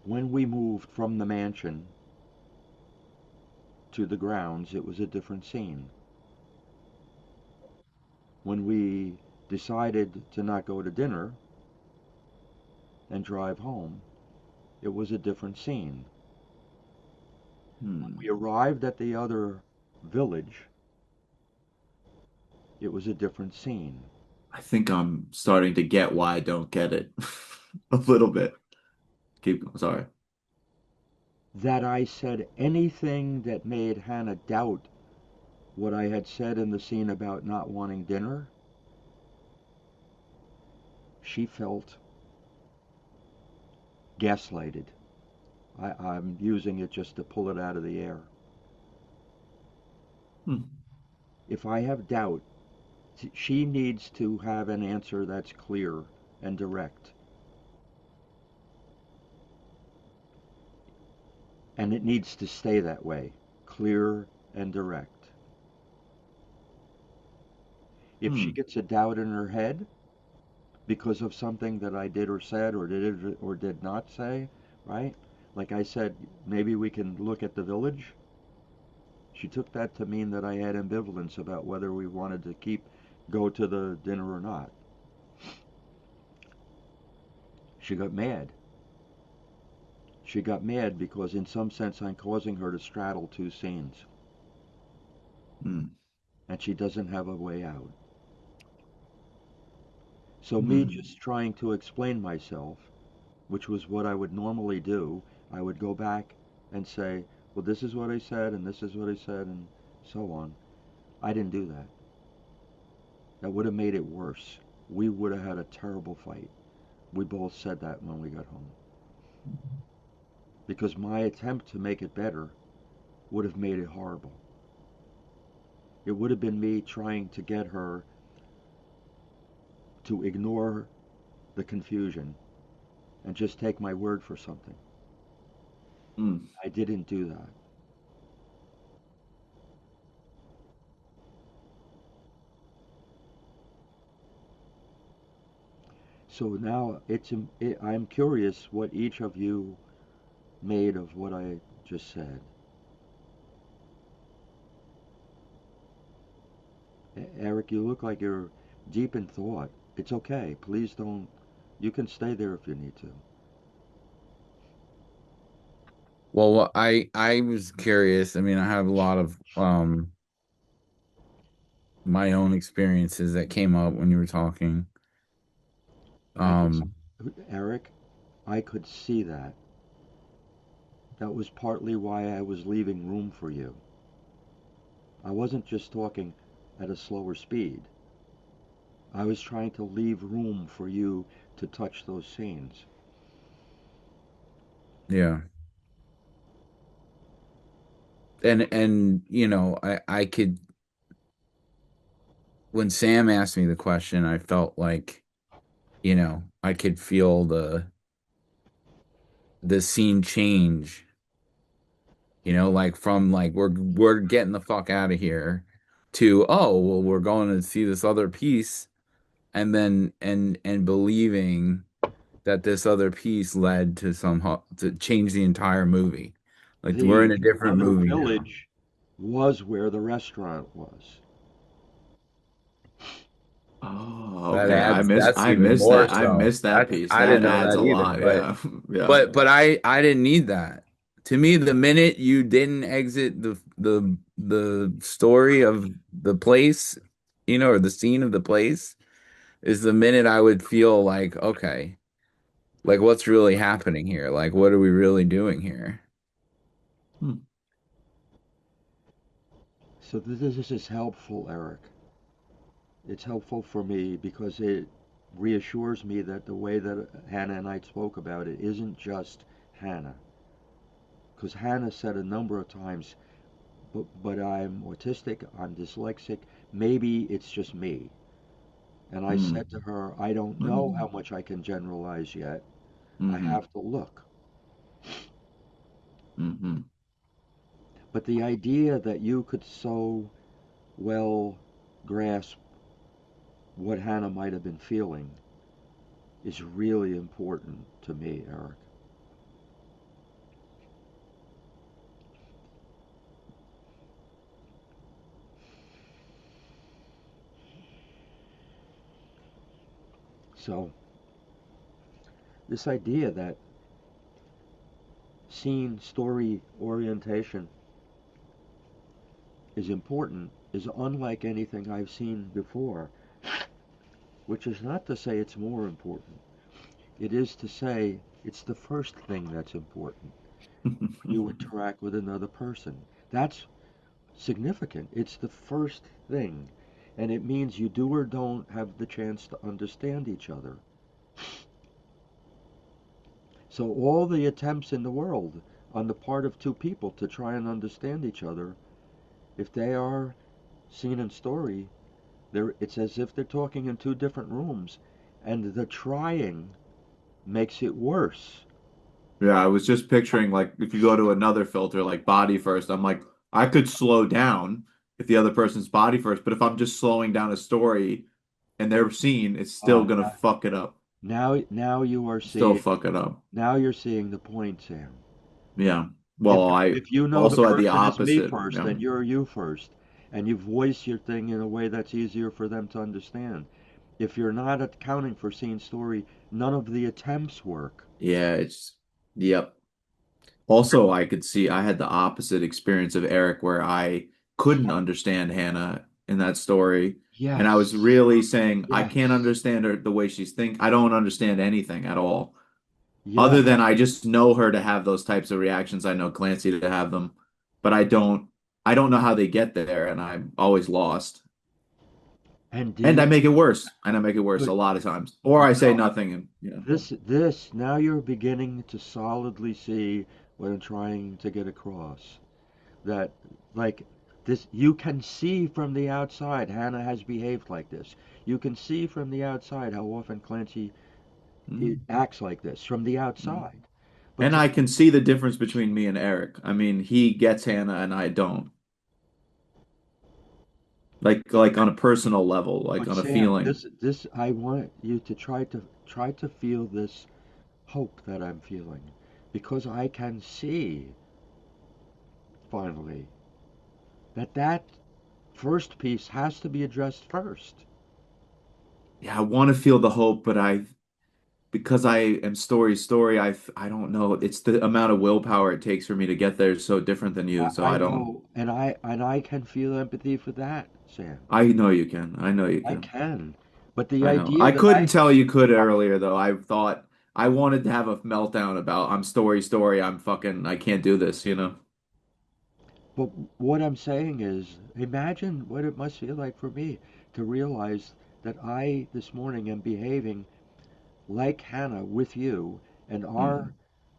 when we moved from the mansion to the grounds, it was a different scene. When we decided to not go to dinner and drive home, it was a different scene. When we Hmm. arrived at the other village, it was a different scene. I think I'm starting to get why I don't get it a little bit. Keep going. Sorry. That I said anything that made Hannah doubt what I had said in the scene about not wanting dinner, she felt gaslighted. I'm using it just to pull it out of the air. Hmm. If I have doubt, she needs to have an answer that's clear and direct. And it needs to stay that way, clear and direct. If she Hmm. gets a doubt in her head because of something that I did or said or did or did not say, right? Like I said, maybe we can look at the village. She took that to mean that I had ambivalence about whether we wanted to go to the dinner or not. She got mad. She got mad because in some sense I'm causing her to straddle two scenes Hmm. and she doesn't have a way out. So me Hmm. just trying to explain myself, which was what I would normally do, I would go back and say, well, this is what I said and this is what I said and so on. I didn't do that. That would have made it worse. We would have had a terrible fight. We both said that when we got home. Because my attempt to make it better would have made it horrible. It would have been me trying to get her to ignore the confusion and just take my word for something. Hmm. I didn't do that. So now I'm curious what each of you made of what I just said. Eric, you look like you're deep in thought. It's okay. Please don't. You can stay there if you need to. Well, I was curious. I mean, I have a lot of my own experiences that came up when you were talking. I could, Um, Eric, I could see that. That was partly why I was leaving room for you. I wasn't just talking at a slower speed. I was trying to leave room for you to touch those scenes. yeah. And I could when Sam asked me the question, I felt like, I could feel the scene change, like from like we're getting the fuck out of here to, oh, well, we're going to see this other piece, and then and believing. that this other piece led to somehow to change the entire movie. Like we're in The a different other movie now. village was where the restaurant was. Oh, That okay. adds that's I even missed more that. I so. missed that That's piece. I That didn't know adds that a either. lot. Yeah. Yeah. But I didn't need that. To me, the minute you didn't exit the story of the place, or the scene of the place, is the minute I would feel like, okay, like what's really happening here? Like what are we really doing here? Hmm. So this is helpful, Eric. It's helpful for me because it reassures me that the way that Hannah and I spoke about it isn't just Hannah. Because Hannah said a number of times, but I'm autistic, I'm dyslexic, maybe it's just me. And I Hmm. said to her, I don't know Hmm. how much I can generalize yet. I Hmm. have to look. Hmm. But the idea that you could so well grasp what Hannah might have been feeling is really important to me, Eric. So, this idea that scene story orientation is important is unlike anything I've seen before, which is not to say it's more important. It is to say it's the first thing that's important when you interact with another person. That's significant. It's the first thing. And it means you do or don't have the chance to understand each other. So all the attempts in the world on the part of two people to try and understand each other, if they are scene and story, it's as if they're talking in two different rooms, and the trying makes it worse. Yeah, I was just picturing like if you go to another filter like body first, I'm like I could slow down if the other person's body first, but if I'm just slowing down a story and their scene, it's still Oh, gonna fuck it up. now you are Still seeing fuck it up. now you're seeing the point, Sam. Yeah. If Well, I if you know the also had the person is me opposite. first, Yeah. then you're you first, and you voice your thing in a way that's easier for them to understand. If you're not accounting for scene story, none of the attempts work. Yeah, it's yep. Also, I could see I had the opposite experience of Eric where I couldn't understand Hannah in that story. And I was Yes, really saying, I can't yes, understand her the way she's think. I don't understand anything at all. yes. Other than I just know her to have those types of reactions. I know Clancy to have them, but I don't know how they get there, and I'm always lost. And do And I you? make it worse. And I make it worse a But lot of times. Or I say well, nothing and this now you're beginning to solidly see what I'm trying to get across. That like this you can see from the outside Hannah has behaved like this. You can see from the outside how often Clancy Mm, acts like this from the mm. outside. But And to I can see the difference between me and Eric. I mean, he gets Hannah and I don't. Like on a personal level, like but on a Sam, feeling. this I want you to try to feel this hope that I'm feeling because I can see finally that first piece has to be addressed first. Yeah, I want to feel the hope, but I because I am story, I don't know. It's the amount of willpower it takes for me to get there is so different than you, so I I don't. know, and I can feel empathy for that, Sam. I know you can. I know you I can. can. But the I know. idea I that couldn't tell you could earlier though. I thought I wanted to have a meltdown about I'm story, I'm fucking I can't do this, you know. but what I'm saying is, imagine what it must feel like for me to realize that I this morning am behaving like Hannah with you, and our Hmm.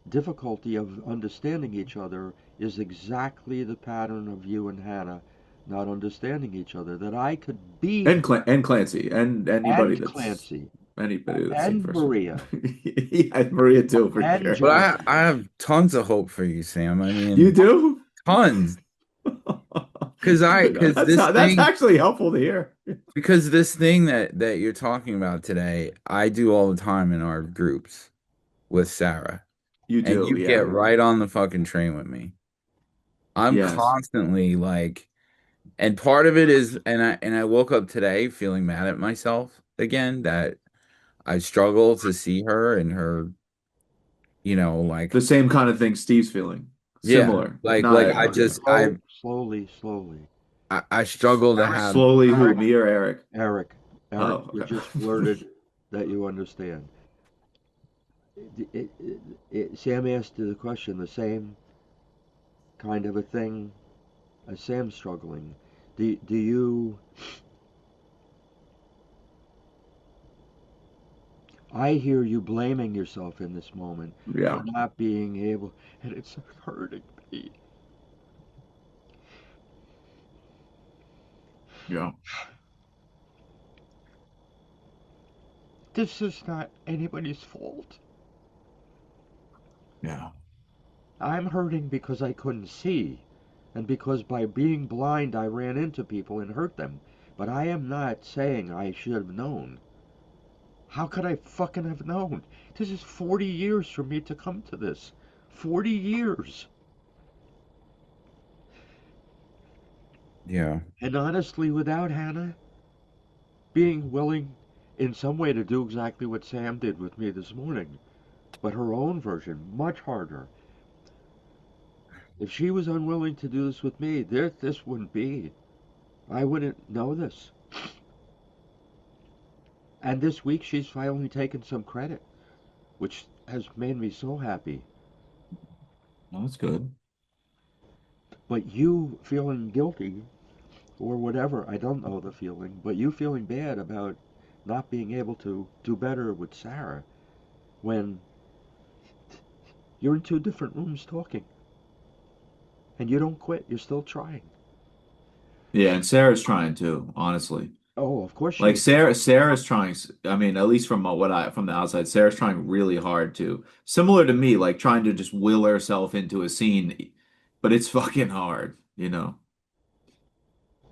difficulty of understanding each other is exactly the pattern of you and Hannah not understanding each other. That I could be her And Clancy and and Clancy anybody that's seen and first. Maria Yeah, Maria too for and sure. But Joseph. I have tons of hope for you, Sam. I You mean, do? tons. Because That's actually helpful to hear. this thing that you're talking about today, I do all the time in our groups. with Sarah, You and do, you yeah. get right on the fucking train with me. I'm Yes. constantly like, and part of it is, and I woke up today feeling mad at myself again that I struggle to see her and her, The like, same kind of thing Steve's feeling. yeah, Similar. like Not, I yeah. just I Slowly. I struggle to have. Slowly who? Me or Eric? Eric, Eric, Oh, you okay. just blurted that you understand. Sam asked you the question, the same kind of a thing as Sam's struggling. Do you? I hear you blaming yourself in this moment for Yeah. not being able, and it's hurting me. Yeah. This is not anybody's fault. Yeah. I'm hurting because I couldn't see, and because by being blind I ran into people and hurt them. But I am not saying I should have known. How could I fucking have known? This is 40 years for me to come to this. 40 years. Yeah. And honestly, without Hannah being willing in some way to do exactly what Sam did with me this morning, but her own version, much harder. If she was unwilling to do this with me, this wouldn't be. I wouldn't know this. And this week she's finally taken some credit, which has made me so happy. No, that's good. But you feeling guilty or whatever, I don't know the feeling, but you feeling bad about not being able to do better with Sarah when you're in two different rooms talking and you don't quit, you're still trying. Yeah, and Sarah's trying too, honestly. Oh, of course she Like is. Sarah's trying, I mean, at least from from the outside, Sarah's trying really hard to, similar to me, like trying to just will herself into a scene, but it's fucking hard, you know.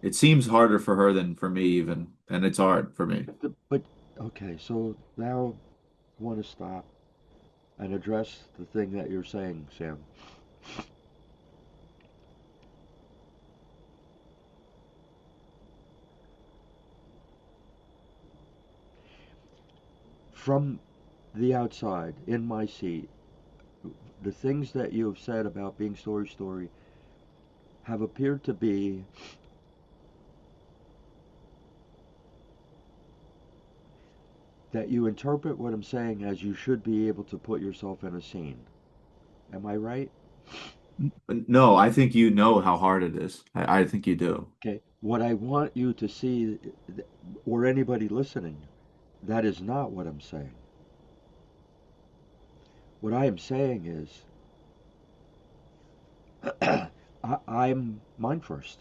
It seems harder for her than for me even, and it's hard for me. But okay, so now I want to stop and address the thing that you're saying, Sam. From the outside, in my seat, the things that you have said about being story have appeared to be that you interpret what I'm saying as you should be able to put yourself in a scene. Am I right? No, I think you know how hard it is. I think you do. Okay. What I want you to see, or anybody listening, that is not what I'm saying. What I am saying is, I'm mind first.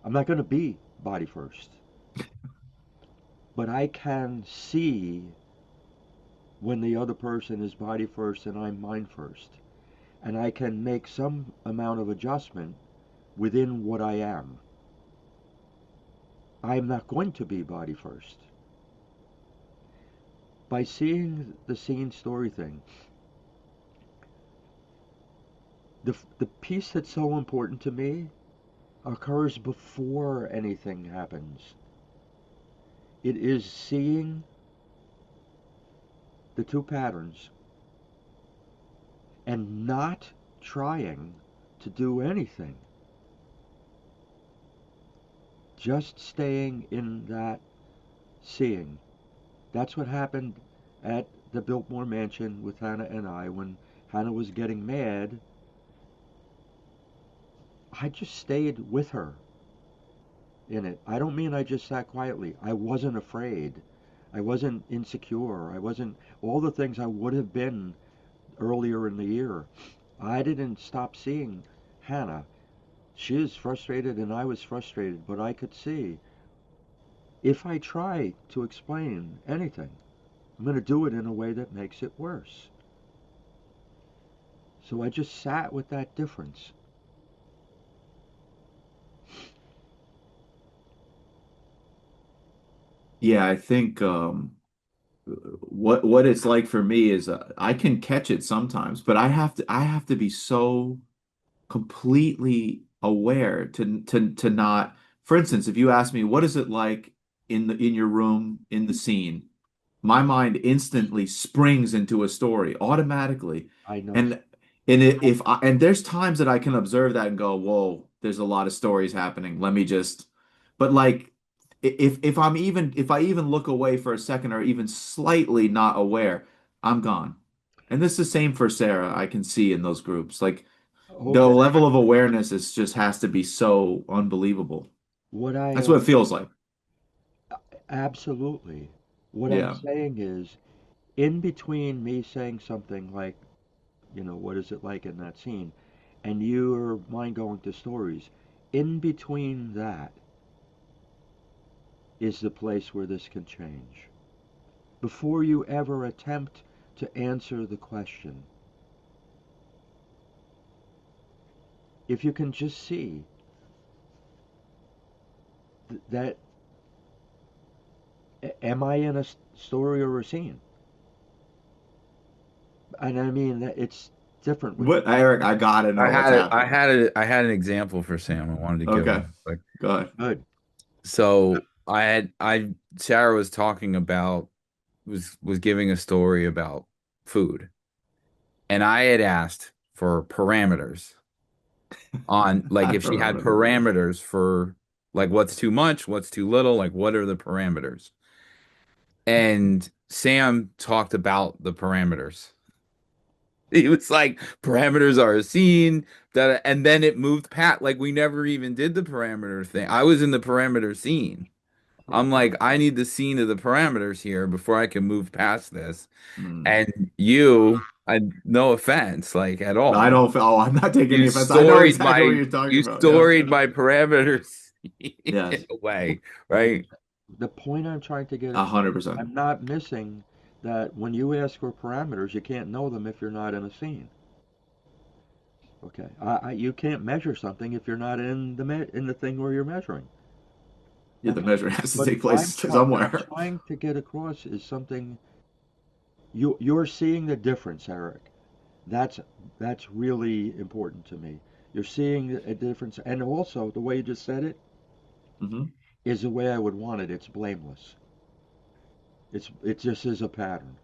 I'm not going to be body first. But I can see when the other person is body first and I'm mind first. And I can make some amount of adjustment within what I am. I'm not going to be body first. By seeing the scene story thing, the piece that's so important to me occurs before anything happens. It is seeing the two patterns and not trying to do anything. Just staying in that seeing. That's what happened at the Biltmore Mansion with Hannah and I when Hannah was getting mad. I just stayed with her in it. I don't mean I just sat quietly. I wasn't afraid. I wasn't insecure. I wasn't all the things I would have been earlier in the year. I didn't stop seeing Hannah. She was frustrated and I was frustrated, but I could see if I try to explain anything, I'm going to do it in a way that makes it worse. So I just sat with that difference. Yeah, I think what it's like for me is I can catch it sometimes, but I have to be so completely aware to not. For instance, if you ask me what is it like in your room in the scene, my mind instantly springs into a story automatically. I know. And if there's times that I can observe that and go, whoa, there's a lot of stories happening. Let me just, but like if I even look away for a second or even slightly not aware, I'm gone. And this is the same for Sarah, I can see in those groups. Like the Okay. level of awareness is just has to be so unbelievable. What I That's what it feels like. absolutely. What I'm Yeah. saying is, in between me saying something like, what is it like in that scene, and your mind going to stories, in between that is the place where this can change. Before you ever attempt to answer the question, if you can just see that, am I in a story or a scene? And I mean that it's different with What, Eric, I gotta I know what's had it. happening. I had an example for Sam. I wanted to give Okay. him like Go ahead. good. so. I Sarah was talking about was giving a story about food, and I had asked for parameters on like I if she had remember that. parameters for like what's too much, what's too little, like what are the parameters? And Sam talked about the parameters. He was like, parameters are a scene that, and then it moved pat like we never even did the parameter thing. I was in the parameter scene. I'm like, I need the scene of the parameters here before I can move past this. Mm. And you, I no offense, like at I all. don't feel, oh, I'm not taking any offense. I know exactly what you're talking You about. Yeah. storied my parameters in Yes. a way, right? The point I'm trying to get across, 100%. I'm not missing that when you ask for parameters, you can't know them if you're not in a scene. Okay, you can't measure something if you're not in in the thing where you're measuring. Yeah, the Okay, measuring has to but take place what I'm somewhere. trying to get across is something you're seeing the difference, Eric. That's that's really important to me. You're seeing a difference, and also the way you just said it Hmm. is the way I would want it. It's blameless. It just is a pattern.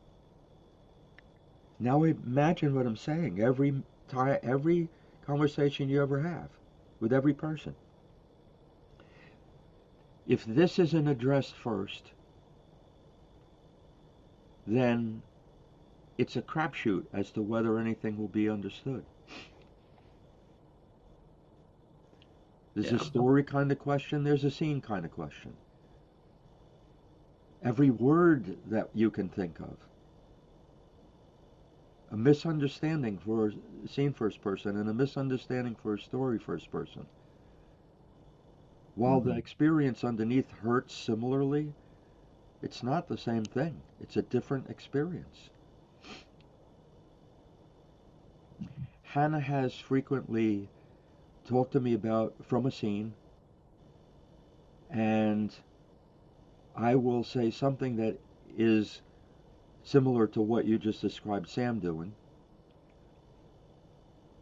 Now imagine what I'm saying. Every conversation you ever have with every person. If this isn't addressed first, then it's a crapshoot as to whether anything will be understood. There's a Yeah. story kind of question. There's a scene kind of question. Every word that you can think of, a misunderstanding for a scene first person and a misunderstanding for a story first person. While the Hmm. experience underneath hurts similarly, it's not the same thing. It's a different experience. Hannah has frequently talked to me about from a scene, and I will say something that is similar to what you just described Sam doing.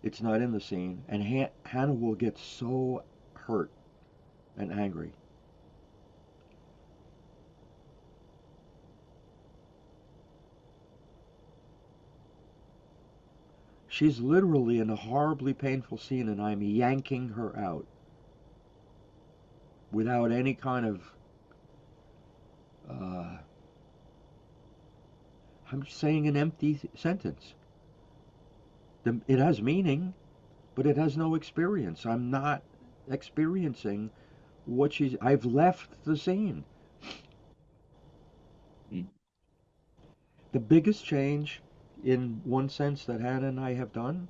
It's not in the scene, and Hannah will get so hurt and angry. She's literally in a horribly painful scene, and I'm yanking her out without any kind of. Uh, I'm saying an empty sentence. It has meaning, but it has no experience. I'm not experiencing what she's. I've left the scene. The biggest change, in one sense, that Hannah and I have done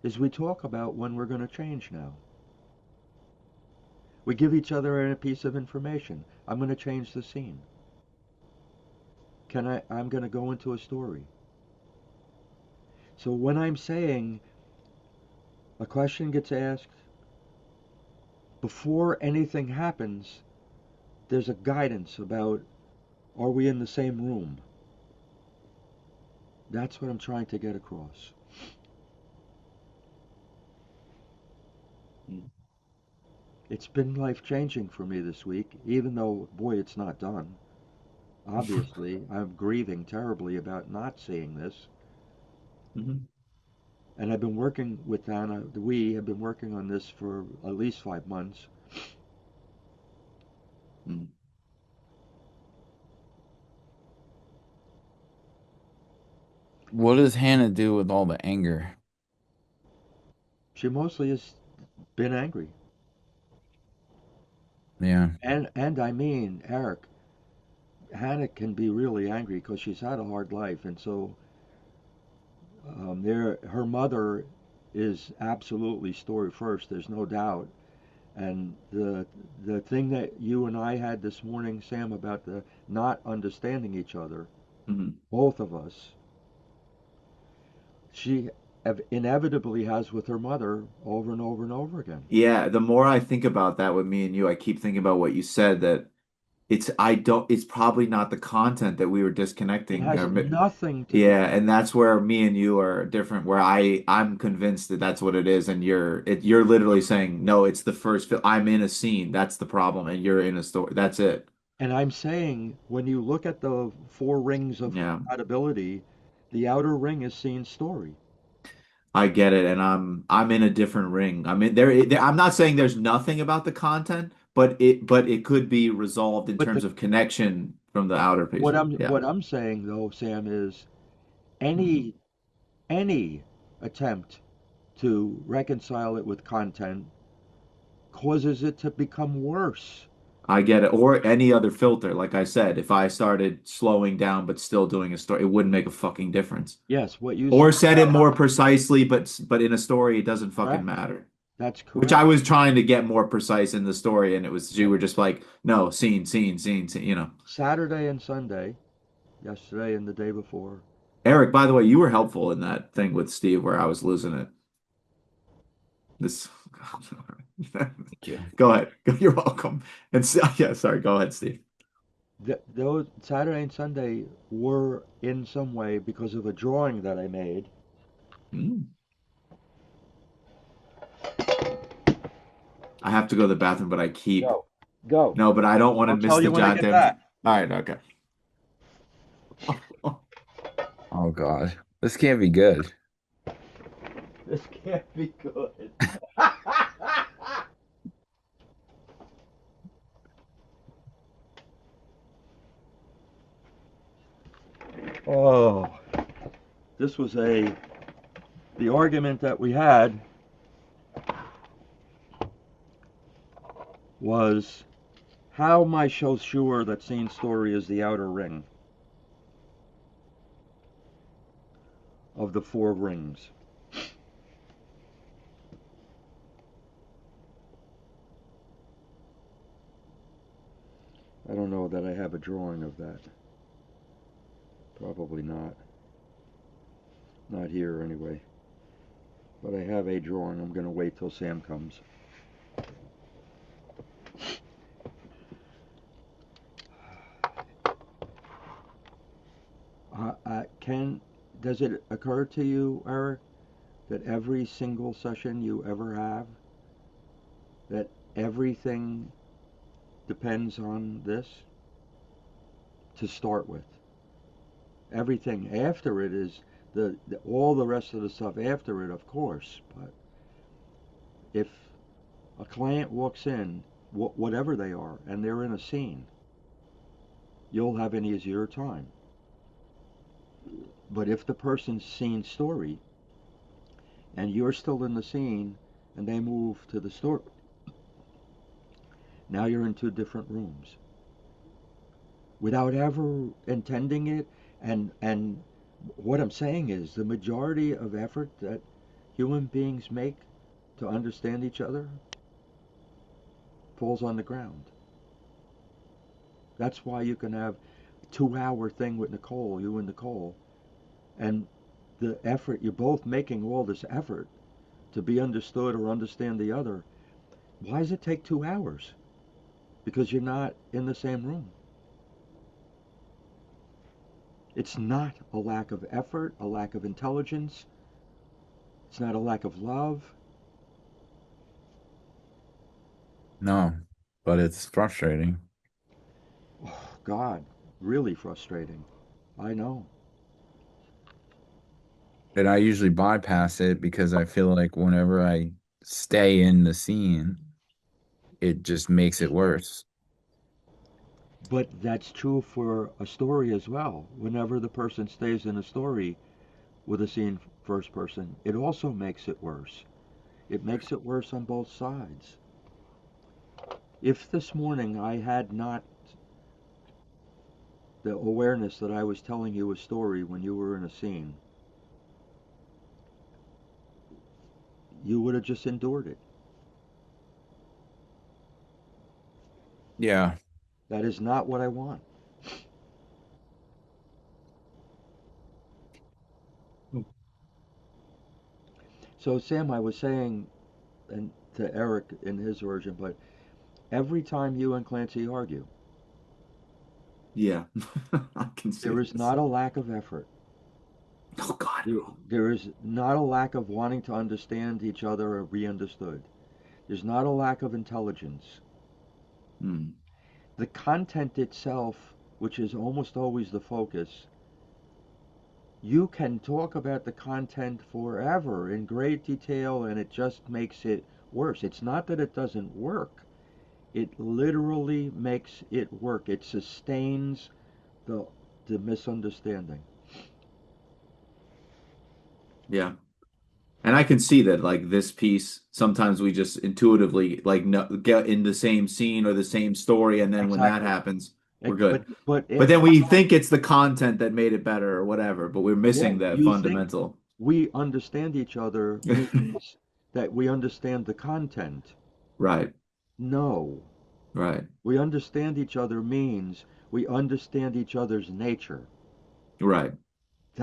is we talk about when we're going to change now. We give each other a piece of information. I'm going to change the scene. I'm going to go into a story. So when I'm saying a question gets asked, before anything happens, there's a guidance about, are we in the same room? That's what I'm trying to get across. Mm. It's been life changing for me this week, even though, boy, it's not done. Obviously, I'm grieving terribly about not seeing this. Mhm. And I've been working with Anna, we have been working on this for at least 5 months. Mm. What does Hannah do with all the anger? She mostly has been angry. Yeah. And I mean, Eric, Hannah can be really angry because she's had a hard life. And so her mother is absolutely story first, there's no doubt. And the thing that you and I had this morning, Sam, about the not understanding each other, Mhm. both of us, she inevitably has with her mother over and over and over again. Yeah, the more I think about that with me and you, I keep thinking about what you said that it's probably not the content that we were It disconnecting has nothing to do yeah, with and it. that's where me and you are different, where I'm convinced that that's what it is, and you're literally saying, no, it's the first film. I'm in a scene, that's the problem, and you're in a story. That's it. And I'm saying, when you look at the four rings of Yeah, compatibility, the outer ring is seen story. I get it, and I'm in a different ring. I mean, I'm not saying there's nothing about the content, but it could be resolved in But terms the of connection from the outer piece. Yeah. what I'm saying though, Sam, is Mhm. any any attempt to reconcile it with content causes it to become worse. I get it. Or any other filter. Like I said, if I started slowing down but still doing a story, it wouldn't make a fucking difference. Yes, what you said Or said it about more precisely, but in a story, it doesn't fucking correct. matter. That's Which I correct. was trying to get more precise in the story, and it was you Yep. were just like, no, scene, scene, scene, scene, you know. Saturday and Sunday, yesterday and the day before. Eric, by the way, you were helpful in that thing with Steve where I was losing it. This Thank you. Go ahead. You're welcome. And yeah, sorry, go ahead, Steve. Those Saturday and Sunday were in some way because of a drawing that I made. Mm. I have to go to the bathroom, but I keep Go. Go. no, but I don't want to I'll miss tell the you when I get goddamn. back. All right, okay. Oh God. This can't be good. This can't be good. Oh, this was the argument that we had was, how am I so sure that scene story is the outer ring of the four rings? I don't know that I have a drawing of that. Probably not. Not here anyway. But I have a drawing. I'm going to wait till Sam comes. Can does it occur to you, Eric, that every single session you ever have, that everything depends on this to start with? Everything after it is all the rest of the stuff after it, of course. But if a client walks in, whatever they are, and they're in a scene, you'll have an easier time. But if the person's seen story and you're still in the scene and they move to the story, now you're in two different rooms without ever intending it. And what I'm saying is, the majority of effort that human beings make to understand each other falls on the ground. That's why you can have 2 hour thing with Nicole, you and Nicole, and the effort you're both making, all this effort to be understood or understand the other. Why does it take 2 hours? Because you're not in the same room. It's not a lack of effort, a lack of intelligence. It's not a lack of love. No, but it's frustrating. Oh, God, really frustrating. I know. And I usually bypass it because I feel like whenever I stay in the scene, it just makes it worse. But that's true for a story as well. Whenever the person stays in a story with a scene first person, it also makes it worse. It makes it worse on both sides. If this morning I had not the awareness that I was telling you a story when you were in a scene, you would have just endured it. Yeah. That is not what I want. So, Sam, I was saying, and to Eric in his version, but every time you and Clancy argue, Yeah, I can see there is this. not a lack of effort. Oh God, There is not a lack of wanting to understand each other or be understood. There's not a lack of intelligence. no. Hmm. The content itself, which is almost always the focus, you can talk about the content forever in great detail and it just makes it worse. It's not that it doesn't work, it literally makes it work. It sustains the, the misunderstanding. Yeah. And I can see that like this piece, sometimes we just intuitively like no, get in the same scene or the same story, and then when that Exactly. happens, we're But good. but But it, then we think it's the content that made it better or whatever, but we're yeah, missing that you think fundamental. we understand each other means that we understand the content. Right, No. right, We understand each other means we understand each other's nature. right.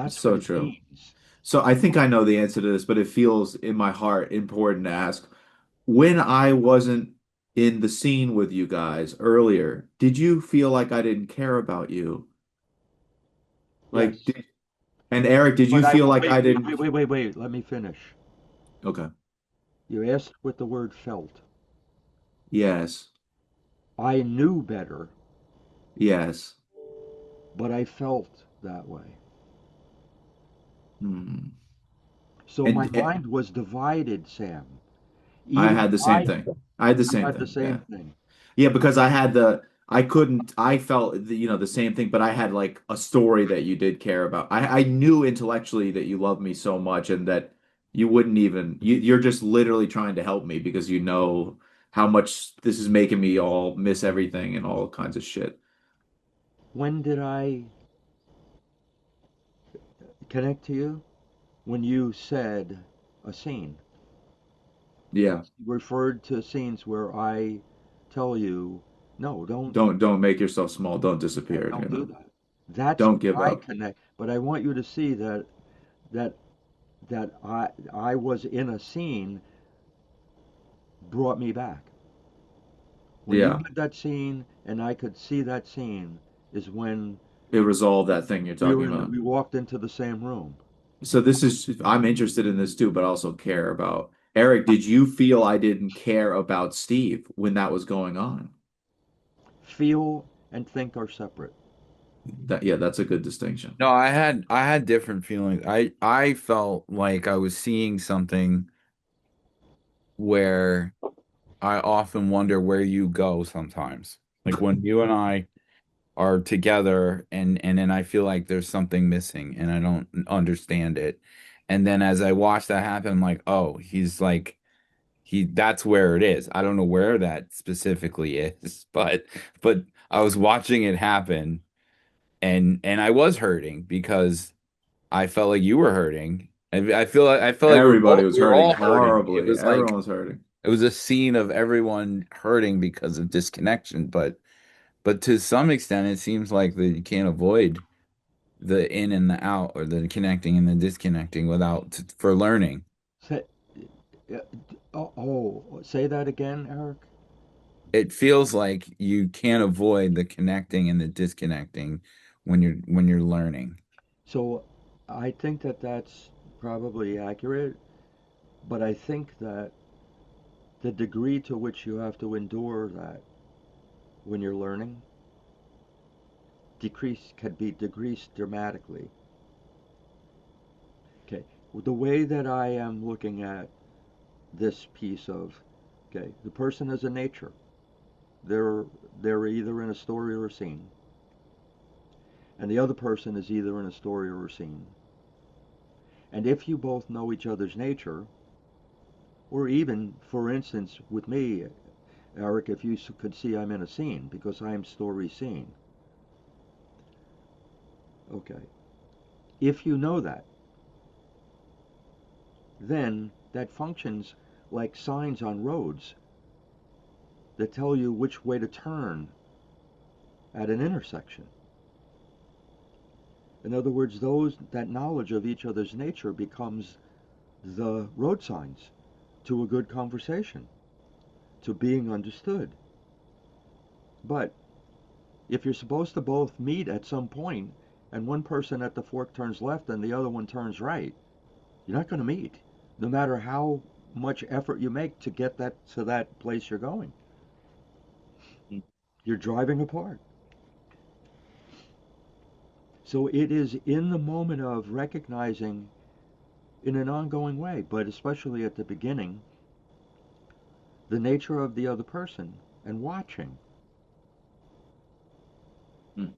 It's That's what so it true. means. So I think I know the answer to this, but it feels in my heart important to ask. When I wasn't in the scene with you guys earlier, did you feel like I didn't care about you? Like, Yes. and Eric, did you But I feel like wait, I wait, didn't? wait, wait, wait, wait. Let me finish. Okay. You asked what the word felt. Yes. I knew better, Yes. but I felt that way. Hmm. So my And mind was divided, Sam. I Even had the same I, thing. I had the you same had the thing. same Yeah. thing. Yeah, because I couldn't, I felt the same thing, but I had like a story that you did care about. I knew intellectually that you love me so much and that you wouldn't even, you're just literally trying to help me because you know how much this is making me all miss everything and all kinds of shit. When did I connect to you? When you said a scene. Yeah. Referred to scenes where I tell you, no, Don't make yourself small. Don't disappear, don't do that. That's Don't when give I up. connect. But I want you to see that that I was in a scene brought me back. When you Yeah. had that scene and I could see that scene is when It resolved that thing you're talking about. we walked into the same room. So this is, I'm interested in this too, but also care about Eric. Did you feel I didn't care about Steve when that was going on? Feel and think are separate. That, yeah, that's a good distinction. No, I had different feelings. I felt like I was seeing something where I often wonder where you go sometimes. Like when you and I are together and then I feel like there's something missing and I don't understand it. And then as I watch that happen, I'm like, oh, he's like that's where it is. I don't know where that specifically is, but I was watching it happen and I was hurting because I felt like you were hurting. I felt like Everybody was we were hurting all hurting. It horribly. was like Everyone was hurting. it was a scene of everyone hurting because of disconnection, but to some extent it seems like that you can't avoid the in and the out or the connecting and the disconnecting without for learning. Say, uh, say that again, Eric. It feels like you can't avoid the connecting and the disconnecting when you're learning. So I think that that's probably accurate, but I think that the degree to which you have to endure that when you're learning decrease can be decreased dramatically. Okay, the way that I am looking at this piece of, okay, the person has a nature. They're they're either in a story or a scene, and the other person is either in a story or a scene. And if you both know each other's nature, or even, for instance, with me, Eric, if you could see I'm in a scene because I am story scene. Okay. If you know that, then that functions like signs on roads that tell you which way to turn at an intersection. In other words, those that knowledge of each other's nature becomes the road signs to a good conversation, to being understood. But if you're supposed to both meet at some point and one person at the fork turns left and the other one turns right, you're not going to meet, no matter how much effort you make to get that to that place you're going. You're driving apart. So it is in the moment of recognizing in an ongoing way, but especially at the beginning, the nature of the other person and watching. Hmm.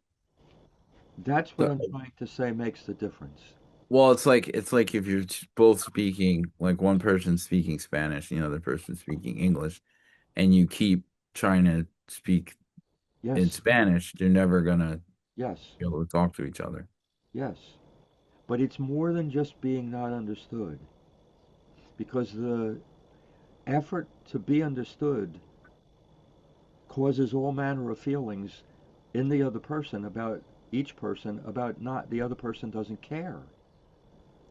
That's what So, I'm trying to say makes the difference. well, it's like if you're both speaking, like one person speaking Spanish, the other person speaking English, and you keep trying to speak in Yes, Spanish, you're never gonna yes, be able to talk to each other. yes. But it's more than just being not understood, because the effort to be understood causes all manner of feelings in the other person about each person about not the other person doesn't care.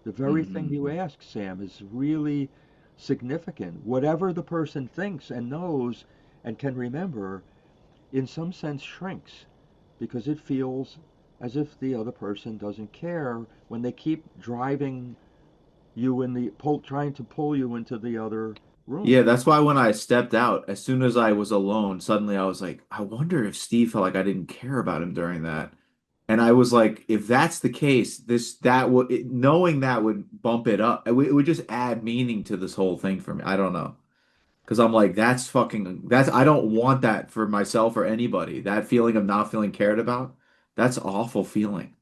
The very thing you Hmm. ask, Sam, is really significant. Whatever the person thinks and knows and can remember, in some sense, shrinks because it feels as if the other person doesn't care when they keep driving you in the trying to pull you into the other room. Yeah, that's why when I stepped out, as soon as I was alone, suddenly I was like, I wonder if Steve felt like I didn't care about him during that. And I was like, if that's the case, knowing that would bump it up. It would just add meaning to this whole thing for me. I don't know. Because I'm like, I don't want that for myself or anybody. That feeling of not feeling cared about, that's an awful feeling.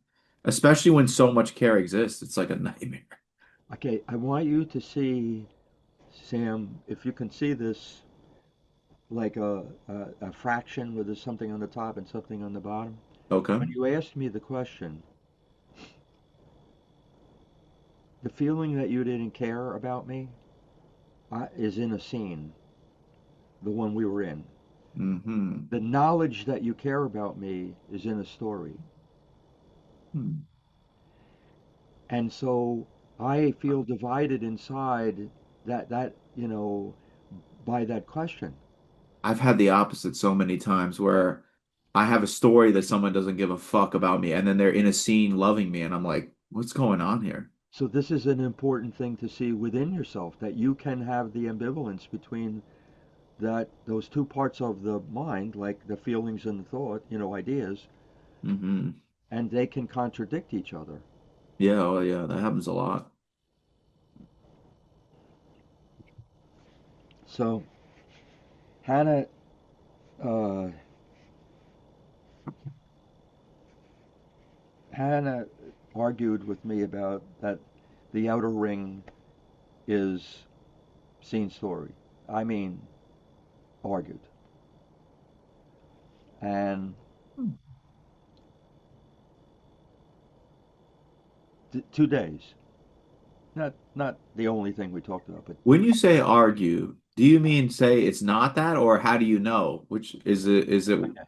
Especially when so much care exists. It's like a nightmare. Okay, I want you to see, Sam, if you can see this like a fraction where there's something on the top and something on the bottom. Okay. When you asked me the question, the feeling that you didn't care about me is in a scene, the one we were in. Hmm. The knowledge that you care about me is in a story. Hmm. And so I feel divided inside that by that question. I've had the opposite so many times where I have a story that someone doesn't give a fuck about me, and then they're in a scene loving me, and I'm like, what's going on here? So this is an important thing to see within yourself, that you can have the ambivalence between that those two parts of the mind, like the feelings and the thought, ideas, Hmm. and they can contradict each other. Yeah, oh yeah, that happens a lot. So Hannah uh, Hannah argued with me about that the outer ring is scene story. I mean, argued. And 2 days. Not the only thing we talked about, but When you say argue, do you mean say it's not that, or how do you know? Which is it? Is it? okay.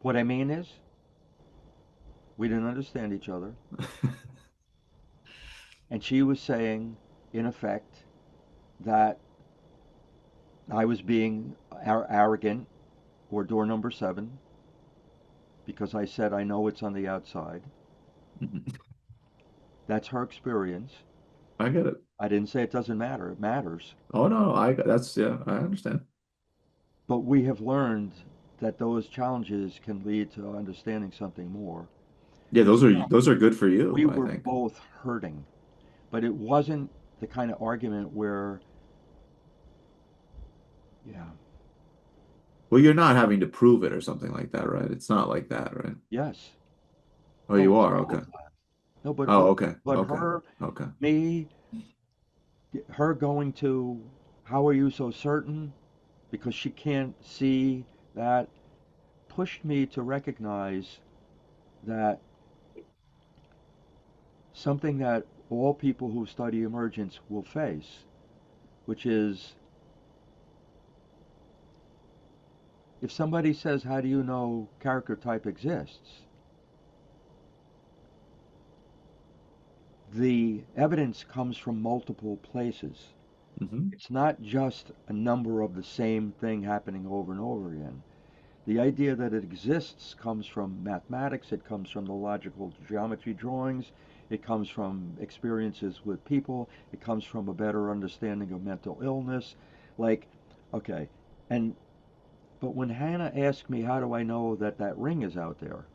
What I mean is we didn't understand each other, and she was saying, in effect, that I was being arrogant or door number 7, because I said I know it's on the outside. Mhm. That's her experience. I get it. I didn't say it doesn't matter. It matters. Oh no, that's yeah, I understand. But we have learned that those challenges can lead to understanding something more. Yeah, And those are good for we you, I were think. both hurting, but it wasn't the kind of argument where, yeah, Well, you're not having to prove it or something like that, right? It's not like that, right? yes. Oh, No, you it's are. all Okay. of that. No, Oh, okay. but Okay. her, Okay. me, her going to, how are you so certain? Because she can't see that, pushed me to recognize that something that all people who study emergence will face, which is if somebody says, how do you know character type exists? The evidence comes from multiple places. Hmm. It's not just a number of the same thing happening over and over again. The idea that it exists comes from mathematics, it comes from the logical geometry drawings, it comes from experiences with people, it comes from a better understanding of mental illness. Like, okay, and but when Hannah asked me, how do I know that that ring is out there?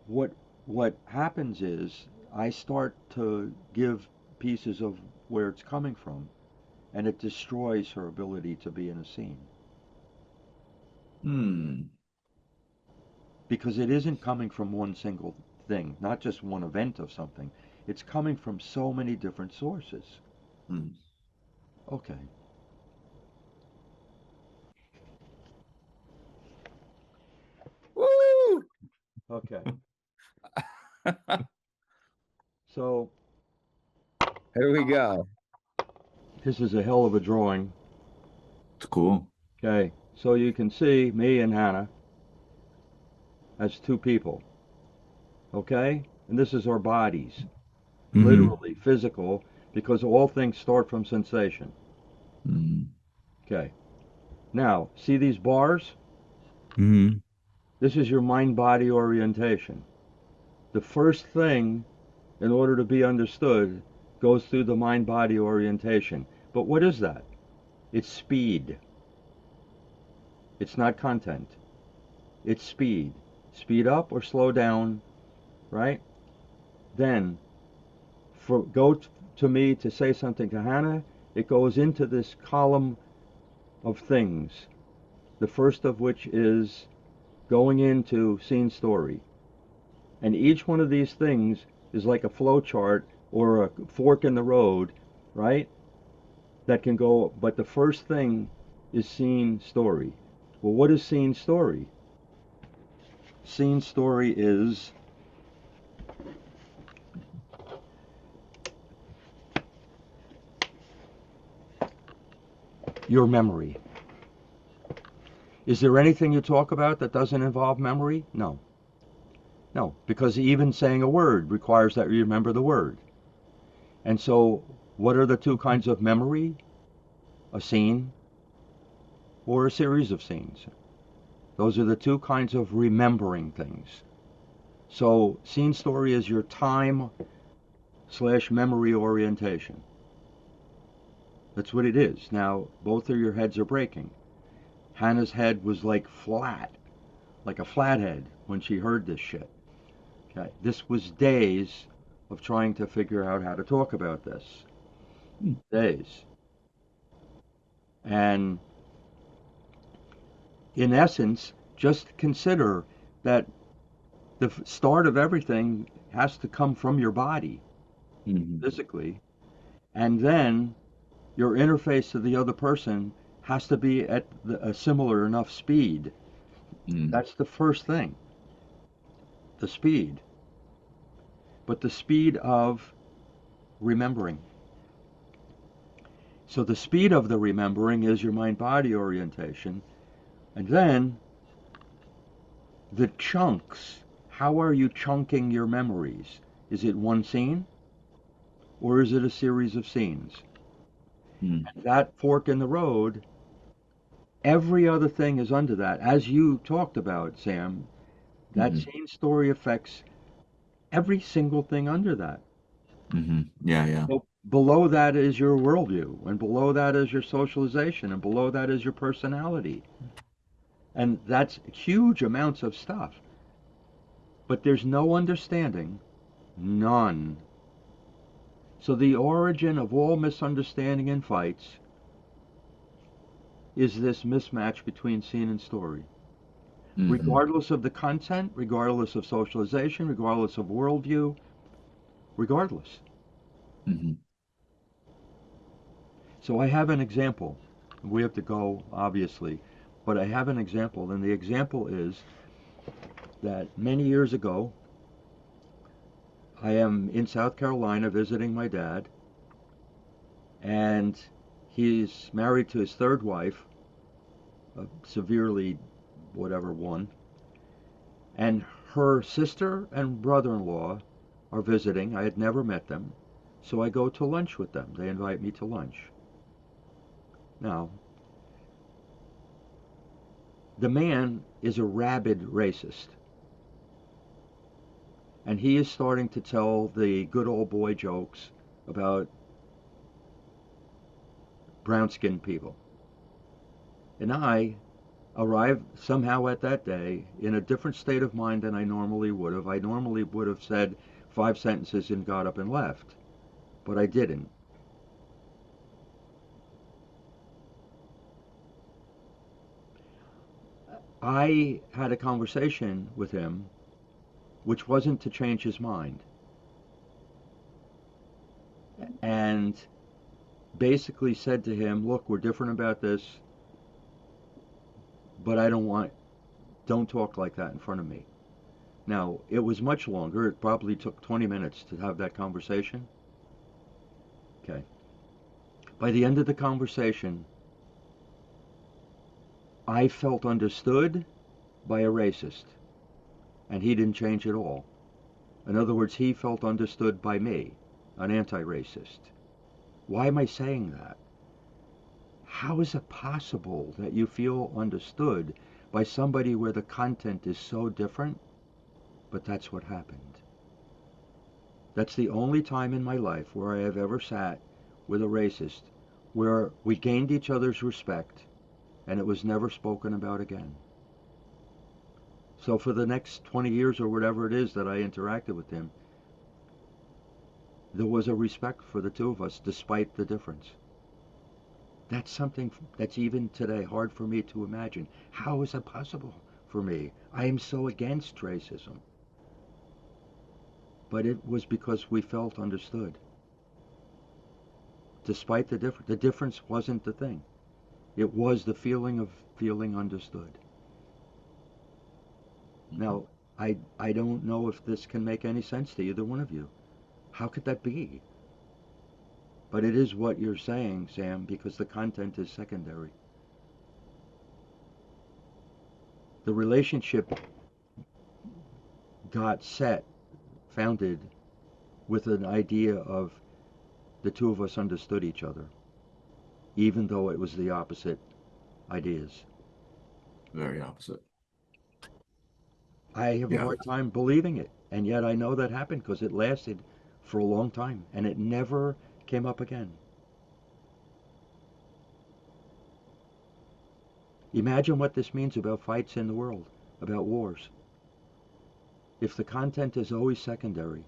What what happens is I start to give pieces of where it's coming from, and it destroys her ability to be in a scene Hmm. because it isn't coming from one single thing, not just one event of something. It's coming from so many different sources. Hmm. Okay, Woo! okay. So Here we go. this is a hell of a drawing. It's cool. Okay, so you can see me and Hannah as two people. Okay, and this is our bodies, Hmm. literally physical, because all things start from sensation. Hmm. Okay, now see these bars? Hmm. This is your mind body orientation. The first thing, in order to be understood, goes through the mind body orientation. But what is that? It's speed. It's not content. It's speed. Speed up or slow down, right? Then, to me to say something to Hannah, it goes into this column of things. The first of which is going into scene story. And each one of these things is like a flow chart or a fork in the road, right? That can go, but the first thing is scene story. Well, what is scene story? Scene story is your memory. Is there anything you talk about that doesn't involve memory? No. No, because even saying a word requires that you remember the word. And so, what are the two kinds of memory? A scene or a series of scenes. Those are the two kinds of remembering things. So, scene story is your time slash memory orientation. That's what it is. Now, both of your heads are breaking. Hannah's head was like flat, like a flathead when she heard this shit. Okay. This was days of trying to figure out how to talk about this. Hmm. Days. And in essence, just consider that the start of everything has to come from your body Hmm. physically, and then your interface to the other person has to be at a similar enough speed. Hmm. That's the first thing, the speed. But the speed of remembering. So the speed of the remembering is your mind body orientation. And then the chunks. How are you chunking your memories? Is it one scene or is it a series of scenes? Hmm. That fork in the road Every other thing is under that. As you talked about, Sam, that Hmm. same story affects every single thing under that. Yeah, yeah. So below that is your worldview, and below that is your socialization, and below that is your personality. And that's huge amounts of stuff. But there's no understanding, none. So the origin of all misunderstanding and fights is this mismatch between scene and story. Hmm. Regardless of the content, regardless of socialization, regardless of worldview, regardless. Hmm. So I have an example. We have to go, obviously, but I have an example, and the example is that many years ago, I am in South Carolina visiting my dad, and he's married to his third wife, a severely whatever one, and her sister and brother-in-law are visiting. I had never met them, so I go to lunch with them. They invite me to lunch. Now, the man is a rabid racist, and he is starting to tell the good old boy jokes about brown skinned people. And I arrived somehow at that day in a different state of mind than I normally would have. I normally would have said five sentences and got up and left, but I didn't. I had a conversation with him which wasn't to change his mind, and basically said to him, look, we're different about this, but don't talk like that in front of me. Now, it was much longer. It probably took 20 minutes to have that conversation. Okay. By the end of the conversation, I felt understood by a racist, and he didn't change at all. In other words, he felt understood by me, an anti racist. Why am I saying that? How is it possible that you feel understood by somebody where the content is so different? But that's what happened. That's the only time in my life where I have ever sat with a racist where we gained each other's respect and it was never spoken about again. So for the next 20 years or whatever it is that I interacted with him, there was a respect for the two of us despite the difference. That's something that's even today hard for me to imagine. How is it possible for me? I am so against racism. But it was because we felt understood. Despite the difference, the difference wasn't the thing. It was the feeling of feeling understood. Now, I don't know if this can make any sense to either one of you. How could that be? But it is what you're saying, Sam, because the content is secondary. The relationship got founded with an idea of the two of us understood each other, even though it was the opposite ideas. Very opposite. I have a Yeah. hard time believing it, and yet I know that happened because it lasted for a long time and it never came up again. Imagine what this means about fights in the world, about wars. If the content is always secondary,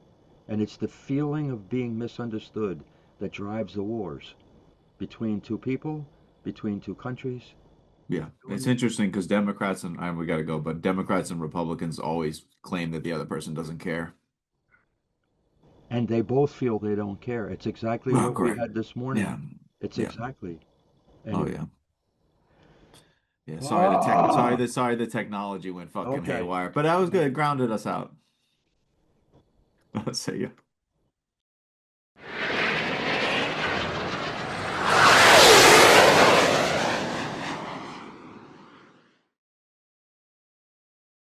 and it's the feeling of being misunderstood that drives the wars between two people, between two countries, Yeah. It's interesting because Democrats and we got to go, but Democrats and Republicans always claim that the other person doesn't care. and they both feel they don't care. It's exactly Well, what we correct. had this morning. Yeah. It's Yeah. exactly. Oh Anyway. yeah. Yeah. Ah, Sorry the technology went fucking okay. haywire. But that was good. Okay. It grounded us out. See ya.